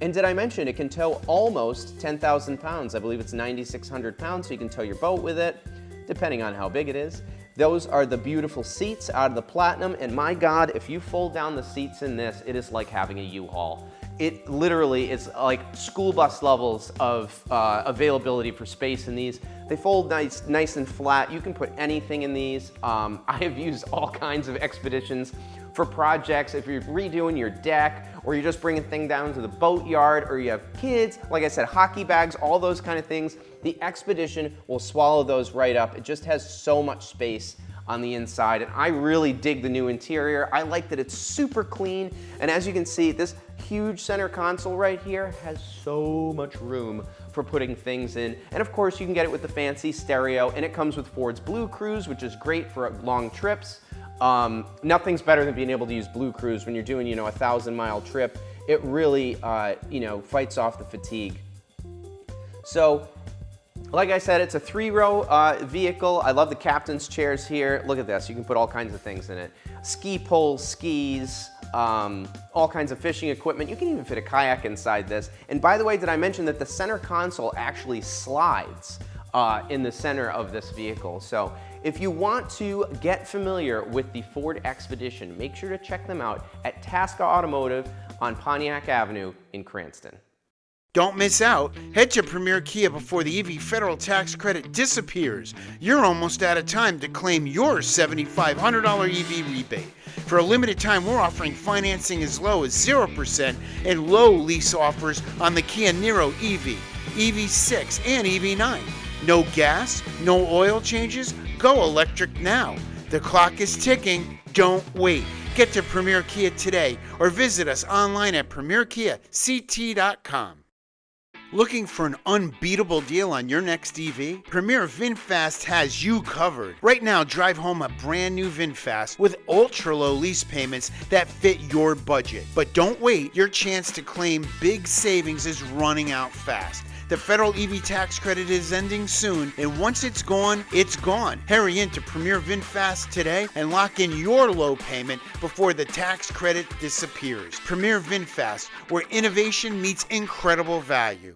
Speaker 2: And did I mention it can tow almost 10,000 pounds? I believe it's 9,600 pounds, so you can tow your boat with it, depending on how big it is. Those are the beautiful seats out of the Platinum, and my God, if you fold down the seats in this, it is like having a U-Haul. It literally is like school bus levels of availability for space in these. They fold nice and flat. You can put anything in these. I have used all kinds of Expeditions for projects. If you're redoing your deck, or you're just bringing things down to the boat yard, or you have kids, like I said, hockey bags, all those kind of things, the Expedition will swallow those right up. It just has so much space on the inside, and I really dig the new interior. I like that it's super clean, and as you can see, this huge center console right here has so much room for putting things in. And of course, you can get it with the fancy stereo, and it comes with Ford's Blue Cruise, which is great for long trips. Nothing's better than being able to use Blue Cruise when you're doing, a 1,000-mile trip. It really, fights off the fatigue. So, like I said, it's a 3-row vehicle. I love the captain's chairs here. Look at this. You can put all kinds of things in it. Ski poles, skis, all kinds of fishing equipment. You can even fit a kayak inside this. And by the way, did I mention that the center console actually slides in the center of this vehicle? So if you want to get familiar with the Ford Expedition, make sure to check them out at Tasca Automotive on Pontiac Avenue in Cranston.
Speaker 9: Don't miss out. Head to Premier Kia before the EV federal tax credit disappears. You're almost out of time to claim your $7,500 EV rebate. For a limited time, we're offering financing as low as 0% and low lease offers on the Kia Niro EV, EV6, and EV9. No gas, no oil changes. Go electric now. The clock is ticking. Don't wait. Get to Premier Kia today or visit us online at premierkiact.com. Looking for an unbeatable deal on your next EV? Premier VinFast has you covered. Right now, drive home a brand new VinFast with ultra-low lease payments that fit your budget. But don't wait, your chance to claim big savings is running out fast. The federal EV tax credit is ending soon, and once it's gone, it's gone. Hurry into Premier VinFast today and lock in your low payment before the tax credit disappears. Premier VinFast, where innovation meets incredible value.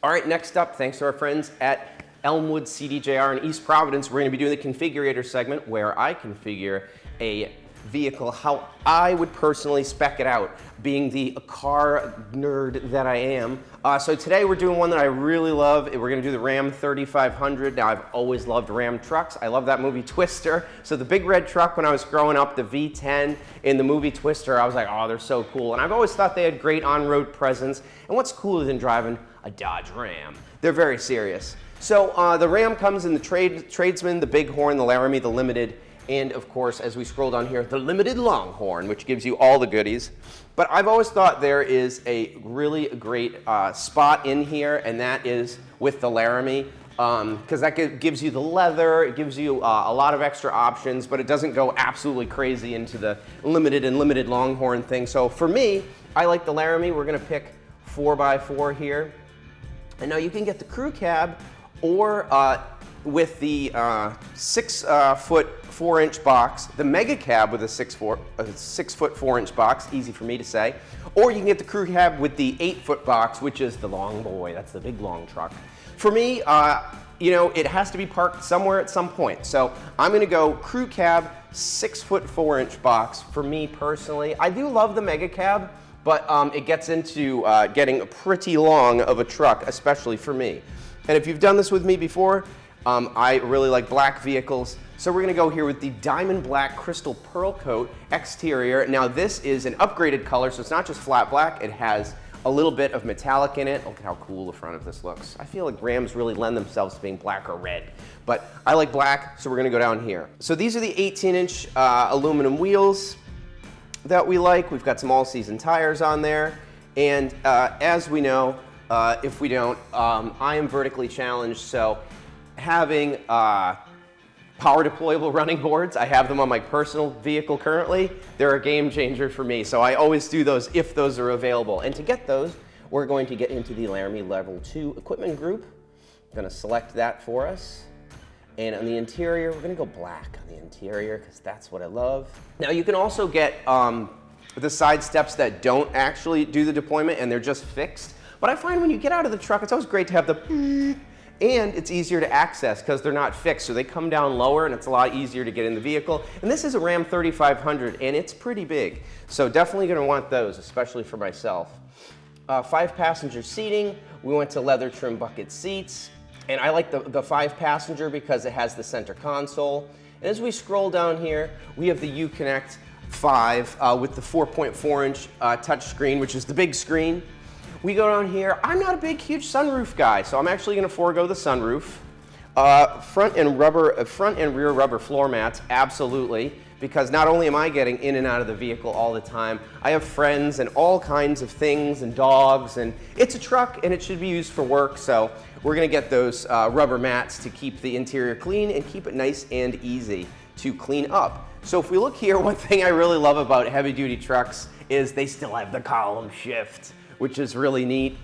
Speaker 2: All right, next up, thanks to our friends at Elmwood CDJR in East Providence, we're going to be doing the configurator segment where I configure a vehicle how I would personally spec it out, being the car nerd that I am. So today we're doing one that I really love. We're going to do the Ram 3500. Now, I've always loved Ram trucks. I love that movie Twister. So the big red truck when I was growing up, the V10 in the movie Twister, I was like, oh, they're so cool. And I've always thought they had great on-road presence. And what's cooler than driving a Dodge Ram? They're very serious. So the Ram comes in the Tradesman, the Bighorn, the Laramie, the Limited, and of course, as we scroll down here, the Limited Longhorn, which gives you all the goodies. But I've always thought there is a really great spot in here, and that is with the Laramie. because that gives you the leather, it gives you a lot of extra options, but it doesn't go absolutely crazy into the limited Longhorn thing. So for me, I like the Laramie. We're gonna pick 4x4 here. And now you can get the crew cab or with the 6-foot 4-inch box, the mega cab with a 6-foot 4-inch box, easy for me to say, or you can get the crew cab with the 8-foot box, which is the long boy. That's the big long truck. For me, you know, it has to be parked somewhere at some point. So I'm gonna go crew cab, 6-foot 4-inch box for me personally. I do love the mega cab, but it gets into getting pretty long of a truck, especially for me. And if you've done this with me before, I really like black vehicles. So we're gonna go here with the diamond black crystal pearl coat exterior. Now this is an upgraded color, so it's not just flat black, it has a little bit of metallic in it. Look at how cool the front of this looks. I feel like Rams really lend themselves to being black or red, but I like black, so we're gonna go down here. So these are the 18-inch aluminum wheels that we like. We've got some all-season tires on there, and as we know, if we don't, I am vertically challenged, so having power deployable running boards, I have them on my personal vehicle currently. They're a game changer for me, so I always do those if those are available. And to get those, we're going to get into the Laramie Level 2 equipment group. I'm gonna select that for us. And on the interior, we're gonna go black on the interior because that's what I love. Now you can also get the side steps that don't actually do the deployment and they're just fixed. But I find when you get out of the truck, it's always great to have the and it's easier to access because they're not fixed. So they come down lower and it's a lot easier to get in the vehicle. And this is a Ram 3500 and it's pretty big. So definitely gonna want those, especially for myself. 5-passenger seating. We went to leather trim bucket seats. And I like the 5-passenger because it has the center console. And as we scroll down here, we have the Uconnect 5 with the 4.4-inch touchscreen, which is the big screen. We go down here. I'm not a big, huge sunroof guy, so I'm actually going to forego the sunroof. Front and rear rubber floor mats, absolutely, because not only am I getting in and out of the vehicle all the time, I have friends and all kinds of things and dogs, and it's a truck and it should be used for work, so we're going to get those rubber mats to keep the interior clean and keep it nice and easy to clean up. So if we look here, one thing I really love about heavy-duty trucks is they still have the column shift, which is really neat.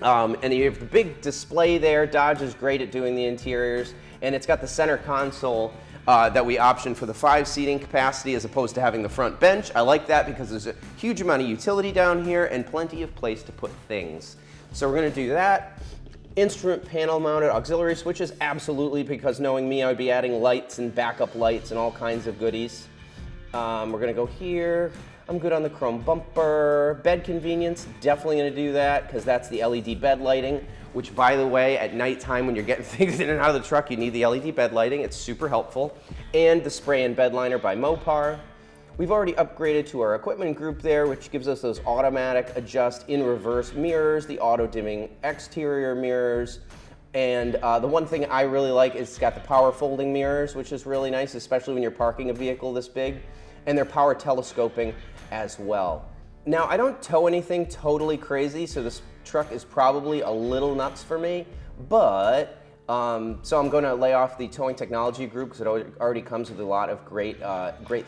Speaker 2: And you have the big display there. Dodge is great at doing the interiors, and it's got the center console that we option for the 5-seating capacity as opposed to having the front bench. I like that because there's a huge amount of utility down here and plenty of place to put things. So we're gonna do that. Instrument panel mounted auxiliary switches, absolutely, because knowing me, I would be adding lights and backup lights and all kinds of goodies. We're gonna go here. I'm good on the chrome bumper. Bed convenience, definitely gonna do that because that's the LED bed lighting, which by the way, at nighttime when you're getting things in and out of the truck, you need the LED bed lighting. It's super helpful. And the spray and bed liner by Mopar. We've already upgraded to our equipment group there, which gives us those automatic adjust in reverse mirrors, the auto dimming exterior mirrors. And the one thing I really like is it's got the power folding mirrors, which is really nice, especially when you're parking a vehicle this big. And they're power telescoping as well. Now, I don't tow anything totally crazy, so this truck is probably a little nuts for me, but so I'm going to lay off the towing technology group because it already comes with a lot of great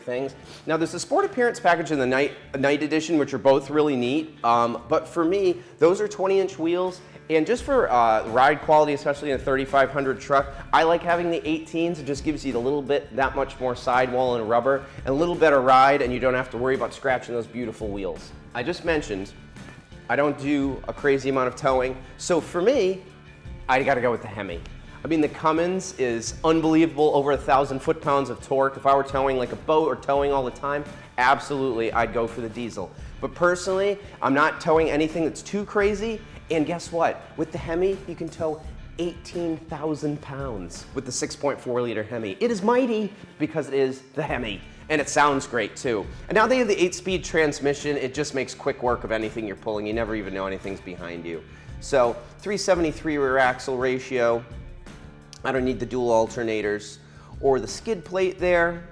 Speaker 2: things. Now, there's the Sport Appearance package and the night edition, which are both really neat, but for me, those are 20-inch wheels. And just for ride quality, especially in a 3500 truck, I like having the 18s. It just gives you a little bit, that much more sidewall and rubber, and a little better ride, and you don't have to worry about scratching those beautiful wheels. I just mentioned, I don't do a crazy amount of towing, so for me, I gotta go with the Hemi. I mean, the Cummins is unbelievable, over 1,000 foot-pounds of torque. If I were towing like a boat or towing all the time, absolutely, I'd go for the diesel. But personally, I'm not towing anything that's too crazy. And guess what? With the Hemi, you can tow 18,000 pounds with the 6.4-liter Hemi. It is mighty because it is the Hemi, and it sounds great too. And now they have the 8-speed transmission. It just makes quick work of anything you're pulling. You never even know anything's behind you. So 373 rear axle ratio. I don't need the dual alternators or the skid plate there.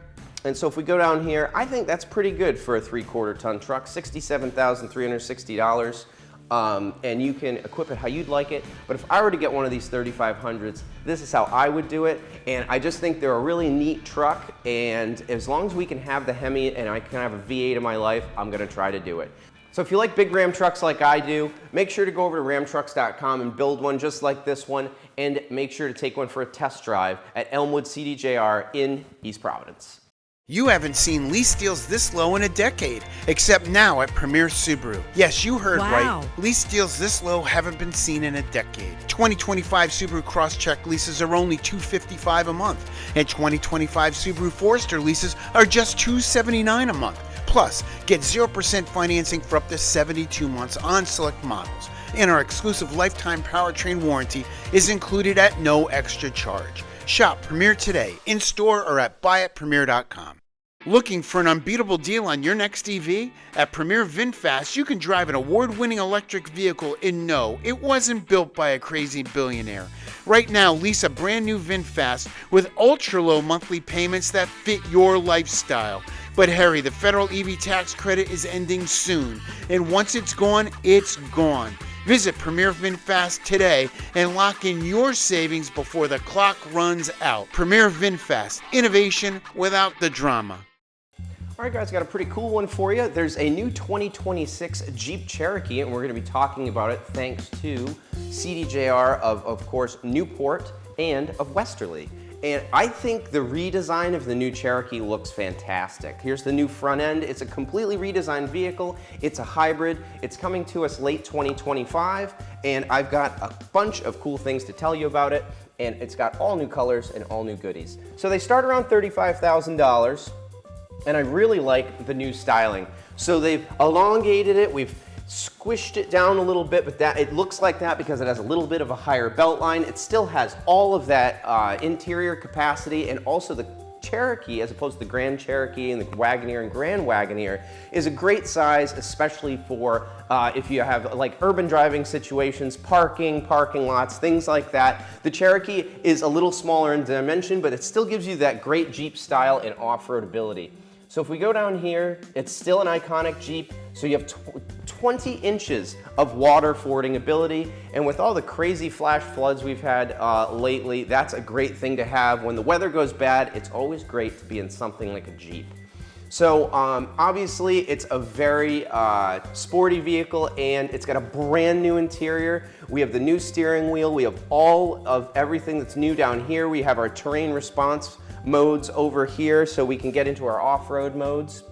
Speaker 2: And so if we go down here, I think that's pretty good for a 3/4 ton truck, $67,360. and you can equip it how you'd like it. But if I were to get one of these 3500s, this is how I would do it. And I just think they're a really neat truck. And as long as we can have the Hemi and I can have a V8 in my life, I'm gonna try to do it. So if you like big Ram trucks like I do, make sure to go over to ramtrucks.com and build one just like this one, and make sure to take one for a test drive at Elmwood CDJR in East Providence.
Speaker 9: You haven't seen lease deals this low in a decade, except now at Premier Subaru. Yes, you heard right. Lease deals this low haven't been seen in a decade. 2025 Subaru Crosstrek leases are only $255 a month, and 2025 Subaru Forester leases are just $279 a month. Plus, get 0% financing for up to 72 months on select models, and our exclusive lifetime powertrain warranty is included at no extra charge. Shop Premier today, in-store or at buyatpremier.com. Looking for an unbeatable deal on your next EV? At Premier VinFast, you can drive an award-winning electric vehicle and know it wasn't built by a crazy billionaire. Right now, lease a brand new VinFast with ultra-low monthly payments that fit your lifestyle. But Harry, the federal EV tax credit is ending soon, and once it's gone, it's gone. Visit Premier VinFast today and lock in your savings before the clock runs out. Premier VinFast, innovation without the drama.
Speaker 2: All right, guys, got a pretty cool one for you. There's a new 2026 Jeep Cherokee, and we're going to be talking about it thanks to CDJR of course, Newport and of Westerly. And I think the redesign of the new Cherokee looks fantastic. Here's the new front end. It's a completely redesigned vehicle. It's a hybrid. It's coming to us late 2025, and I've got a bunch of cool things to tell you about it, and it's got all new colors and all new goodies. So they start around $35,000, and I really like the new styling. So they've elongated it. We've squished it down a little bit, but that it looks like that because it has a little bit of a higher belt line. It still has all of that interior capacity, and also the Cherokee, as opposed to the Grand Cherokee and the Wagoneer and Grand Wagoneer, is a great size, especially for if you have like urban driving situations, parking lots, things like that. The Cherokee is a little smaller in dimension, but it still gives you that great Jeep style and off-road ability. So if we go down here, it's still an iconic Jeep. So you have 20 inches of water fording ability. And with all the crazy flash floods we've had lately, that's a great thing to have. When the weather goes bad, it's always great to be in something like a Jeep. So obviously it's a very sporty vehicle, and it's got a brand new interior. We have the new steering wheel. We have all of everything that's new down here. We have our terrain response modes over here, so we can get into our off-road modes,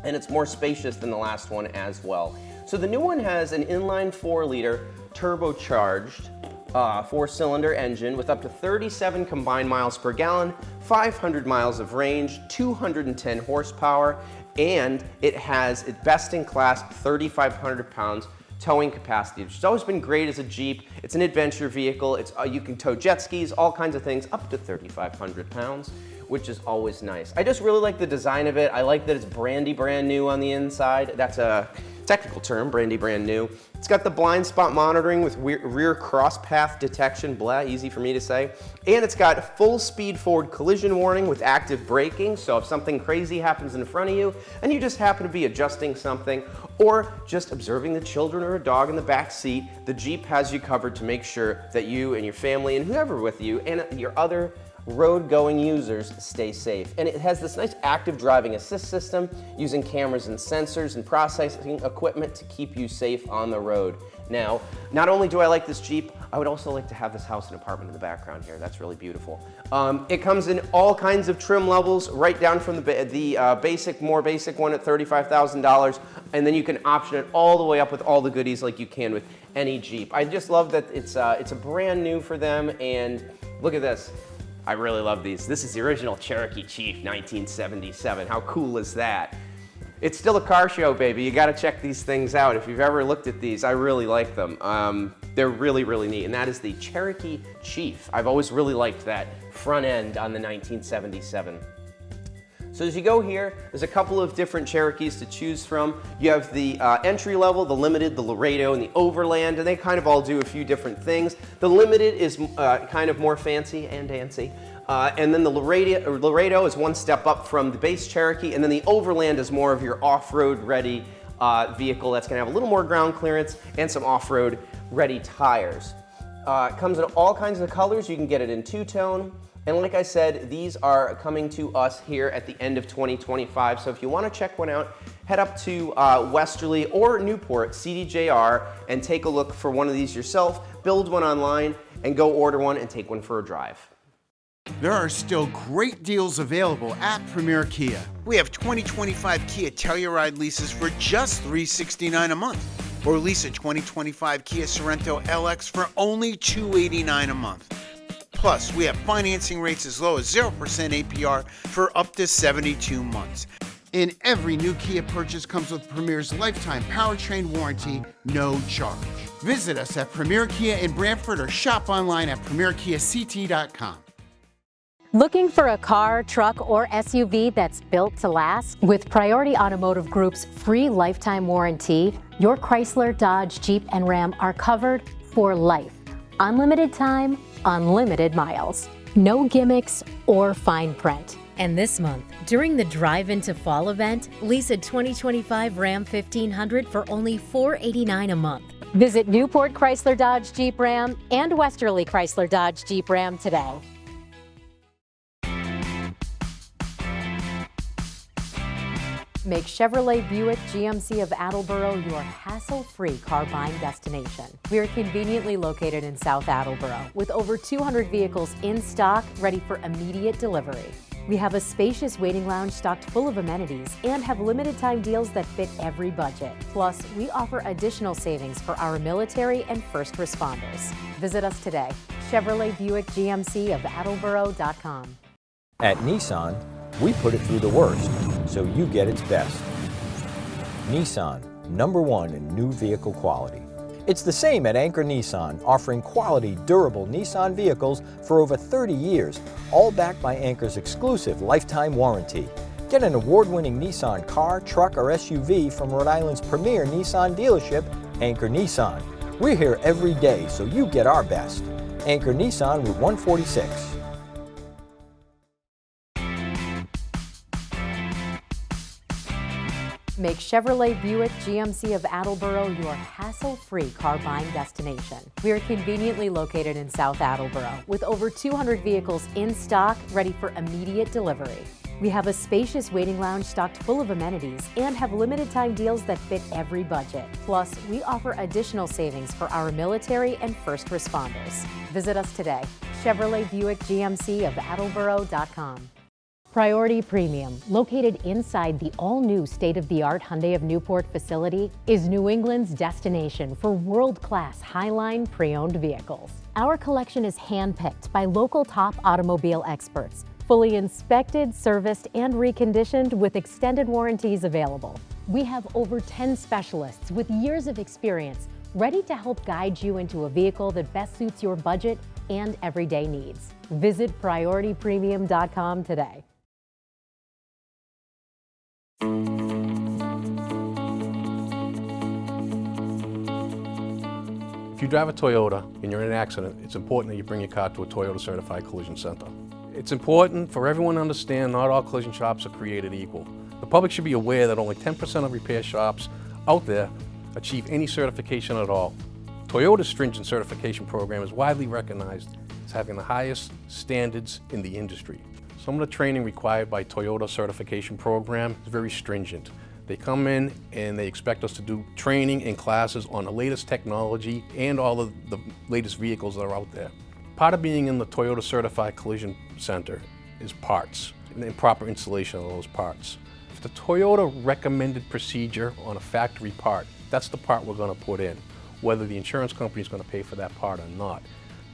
Speaker 2: and it's more spacious than the last one as well. So the new one has an inline 4-liter turbocharged 4-cylinder engine with up to 37 combined miles per gallon, 500 miles of range, 210 horsepower, and it has its best-in-class 3,500 pounds towing capacity, which has always been great as a Jeep. It's an adventure vehicle. It's you can tow jet skis, all kinds of things, up to 3,500 pounds, which is always nice. I just really like the design of it. I like that it's brand new on the inside. That's a technical term, brand new. It's got the blind spot monitoring with rear cross path detection, blah, easy for me to say. And it's got full speed forward collision warning with active braking. So if something crazy happens in front of you and you just happen to be adjusting something or just observing the children or a dog in the back seat, the Jeep has you covered to make sure that you and your family and whoever with you and your other road-going users stay safe. And it has this nice active driving assist system using cameras and sensors and processing equipment to keep you safe on the road. Now, not only do I like this Jeep, I would also like to have this house and apartment in the background here. That's really beautiful. It comes in all kinds of trim levels, right down from the more basic one at $35,000, and then you can option it all the way up with all the goodies like you can with any Jeep. I just love that it's a brand new for them, and look at this. I really love these. This is the original Cherokee Chief, 1977. How cool is that? It's still a car show, baby. You gotta check these things out. If you've ever looked at these, I really like them. They're really neat, and that is the Cherokee Chief. I've always really liked that front end on the 1977. So as you go here, there's a couple of different Cherokees to choose from. You have the entry level, the Limited, the Laredo, and the Overland, and they kind of all do a few different things. The Limited is kind of more fancy and dancy. And then the Laredo is one step up from the base Cherokee, and then the Overland is more of your off-road ready vehicle that's gonna have a little more ground clearance and some off-road ready tires. It comes in all kinds of colors. You can get it in two-tone. And like I said, these are coming to us here at the end of 2025. So if you want to check one out, head up to Westerly or Newport, CDJR, and take a look for one of these yourself, build one online, and go order one and take one for a drive.
Speaker 9: There are still great deals available at Premier Kia. We have 2025 Kia Telluride leases for just $369 a month, or lease a 2025 Kia Sorento LX for only $289 a month. Plus, we have financing rates as low as 0% APR for up to 72 months. And every new Kia purchase comes with Premier's lifetime powertrain warranty, no charge. Visit us at Premier Kia in Brantford or shop online at premierkiact.com.
Speaker 8: Looking for a car, truck, or SUV that's built to last? With Priority Automotive Group's free lifetime warranty, your Chrysler, Dodge, Jeep, and Ram are covered for life. Unlimited time, unlimited miles. No gimmicks or fine print. And this month, during the Drive Into Fall event, lease a 2025 Ram 1500 for only $489 a month. Visit Newport Chrysler Dodge Jeep Ram and Westerly Chrysler Dodge Jeep Ram today. Make Chevrolet Buick GMC of Attleboro your hassle-free car buying destination. We are conveniently located in South Attleboro with over 200 vehicles in stock ready for immediate delivery. We have a spacious waiting lounge stocked full of amenities and have limited time deals that fit every budget. Plus, we offer additional savings for our military and first responders. Visit us today. Chevrolet Buick GMC of Attleboro.com.
Speaker 3: At Nissan, we put it through the worst, so you get its best. Nissan, #1 in new vehicle quality. It's the same at Anker Nissan, offering quality, durable Nissan vehicles for over 30 years, all backed by Anker's exclusive lifetime warranty. Get an award-winning Nissan car, truck, or SUV from Rhode Island's premier Nissan dealership, Anker Nissan. We're here every day, so you get our best. Anker Nissan, Route 146.
Speaker 8: Make Chevrolet Buick GMC of Attleboro your hassle-free car buying destination. We are conveniently located in South Attleboro with over 200 vehicles in stock ready for immediate delivery. We have a spacious waiting lounge stocked full of amenities and have limited time deals that fit every budget. Plus, we offer additional savings for our military and first responders. Visit us today. Chevrolet Buick GMC of Attleboro.com. Priority Premium, located inside the all-new state-of-the-art Hyundai of Newport facility, is New England's destination for world-class Highline pre-owned vehicles. Our collection is handpicked by local top automobile experts, fully inspected, serviced, and reconditioned with extended warranties available. We have over 10 specialists with years of experience ready to help guide you into a vehicle that best suits your budget and everyday needs. Visit PriorityPremium.com today.
Speaker 10: If you drive a Toyota and you're in an accident, it's important that you bring your car to a Toyota Certified Collision Center. It's important for everyone to understand not all collision shops are created equal. The public should be aware that only 10% of repair shops out there achieve any certification at all. Toyota's stringent certification program is widely recognized as having the highest standards in the industry. Some of the training required by Toyota certification program is very stringent. They come in and they expect us to do training and classes on the latest technology and all of the latest vehicles that are out there. Part of being in the Toyota Certified Collision Center is parts and proper installation of those parts. If the Toyota recommended procedure on a factory part, that's the part we're going to put in, whether the insurance company is going to pay for that part or not.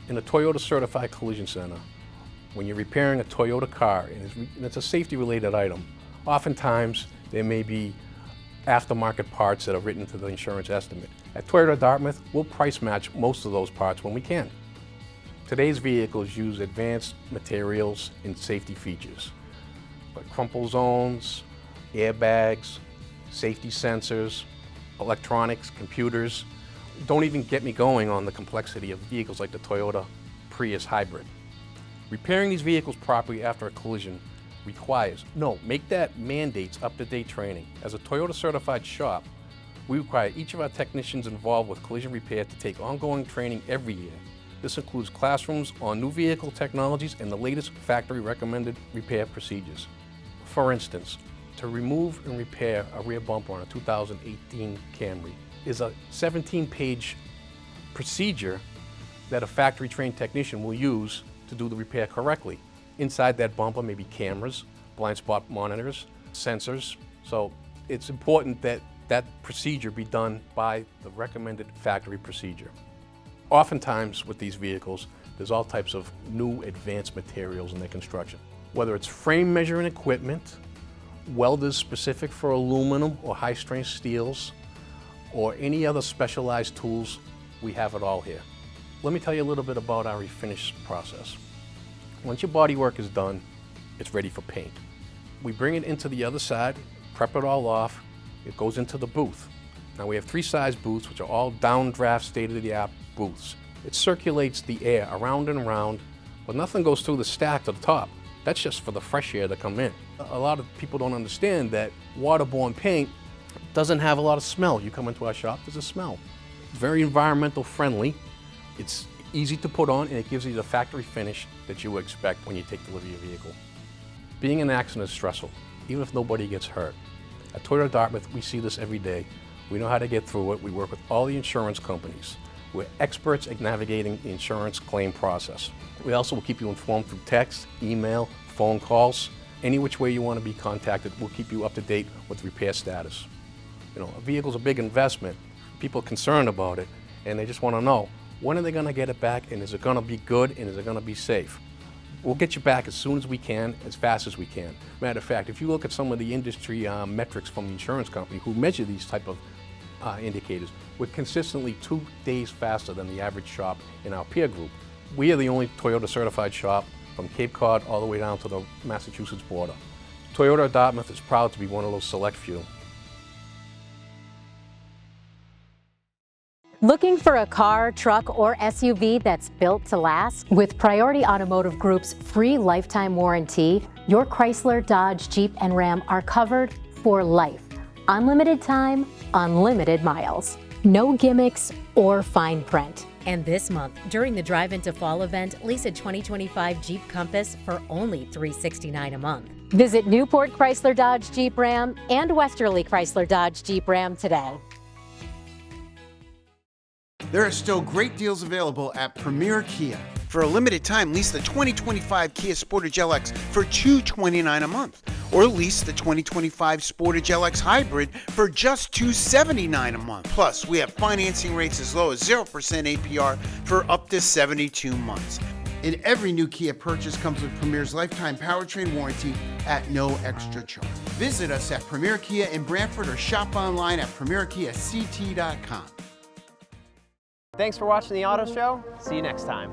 Speaker 10: In the Toyota Certified Collision Center, when you're repairing a Toyota car and it's a safety-related item, oftentimes there may be aftermarket parts that are written to the insurance estimate. At Toyota Dartmouth, we'll price match most of those parts when we can. Today's vehicles use advanced materials and safety features, like crumple zones, airbags, safety sensors, electronics, computers. Don't even get me going on the complexity of vehicles like the Toyota Prius Hybrid. Repairing these vehicles properly after a collision requires, make that mandates up-to-date training. As a Toyota certified shop, We require each of our technicians involved with collision repair to take ongoing training every year. This includes classrooms on new vehicle technologies and the latest factory recommended repair procedures. For instance, to remove and repair a rear bumper on a 2018 Camry is a 17-page procedure that a factory-trained technician will use to do the repair correctly. Inside that bumper may be cameras, blind spot monitors, sensors. So it's important that that procedure be done by the recommended factory procedure. Oftentimes with these vehicles, there's all types of new advanced materials in their construction. Whether it's frame measuring equipment, welders specific for aluminum or high-strength steels, or any other specialized tools, we have it all here. Let me tell you a little bit about our refinish process. Once your bodywork is done, it's ready for paint. We bring it into the other side, prep it all off, it goes into the booth. Now we have 3 size booths, which are all downdraft, state-of-the-art booths. It circulates the air around and around, but nothing goes through the stack to the top. That's just for the fresh air to come in. A lot of people don't understand that waterborne paint doesn't have a lot of smell. You come into our shop, there's a smell. It's very environmental friendly. It's easy to put on, and it gives you the factory finish that you would expect when you take delivery of your vehicle. Being in an accident is stressful, even if nobody gets hurt. At Toyota Dartmouth, we see this every day. We know how to get through it. We work with all the insurance companies. We're experts at navigating the insurance claim process. We also will keep you informed through text, email, phone calls. Any which way you want to be contacted, we'll keep you up to date with repair status. You know, a vehicle's a big investment. People are concerned about it, and they just want to know, when are they going to get it back, and is it going to be good, and is it going to be safe? We'll get you back as soon as we can, as fast as we can. Matter of fact, if you look at some of the industry metrics from the insurance company who measure these type of indicators, we're consistently 2 days faster than the average shop in our peer group. We are the only Toyota certified shop from Cape Cod all the way down to the Massachusetts border. Toyota Dartmouth is proud to be one of those select few.
Speaker 8: Looking for a car, truck, or SUV that's built to last? With Priority Automotive Group's free lifetime warranty, your Chrysler, Dodge, Jeep, and Ram are covered for life. Unlimited time, unlimited miles. No gimmicks or fine print. And this month, during the Drive Into Fall event, lease a 2025 Jeep Compass for only $369 a month. Visit Newport Chrysler Dodge Jeep Ram and Westerly Chrysler Dodge Jeep Ram today.
Speaker 9: There are still great deals available at Premier Kia. For a limited time, lease the 2025 Kia Sportage LX for $229 a month, or lease the 2025 Sportage LX Hybrid for just $279 a month. Plus, we have financing rates as low as 0% APR for up to 72 months. And every new Kia purchase comes with Premier's lifetime powertrain warranty at no extra charge. Visit us at Premier Kia in Brantford or shop online at premierkiact.com.
Speaker 1: Thanks for watching the Auto Show. See you next time.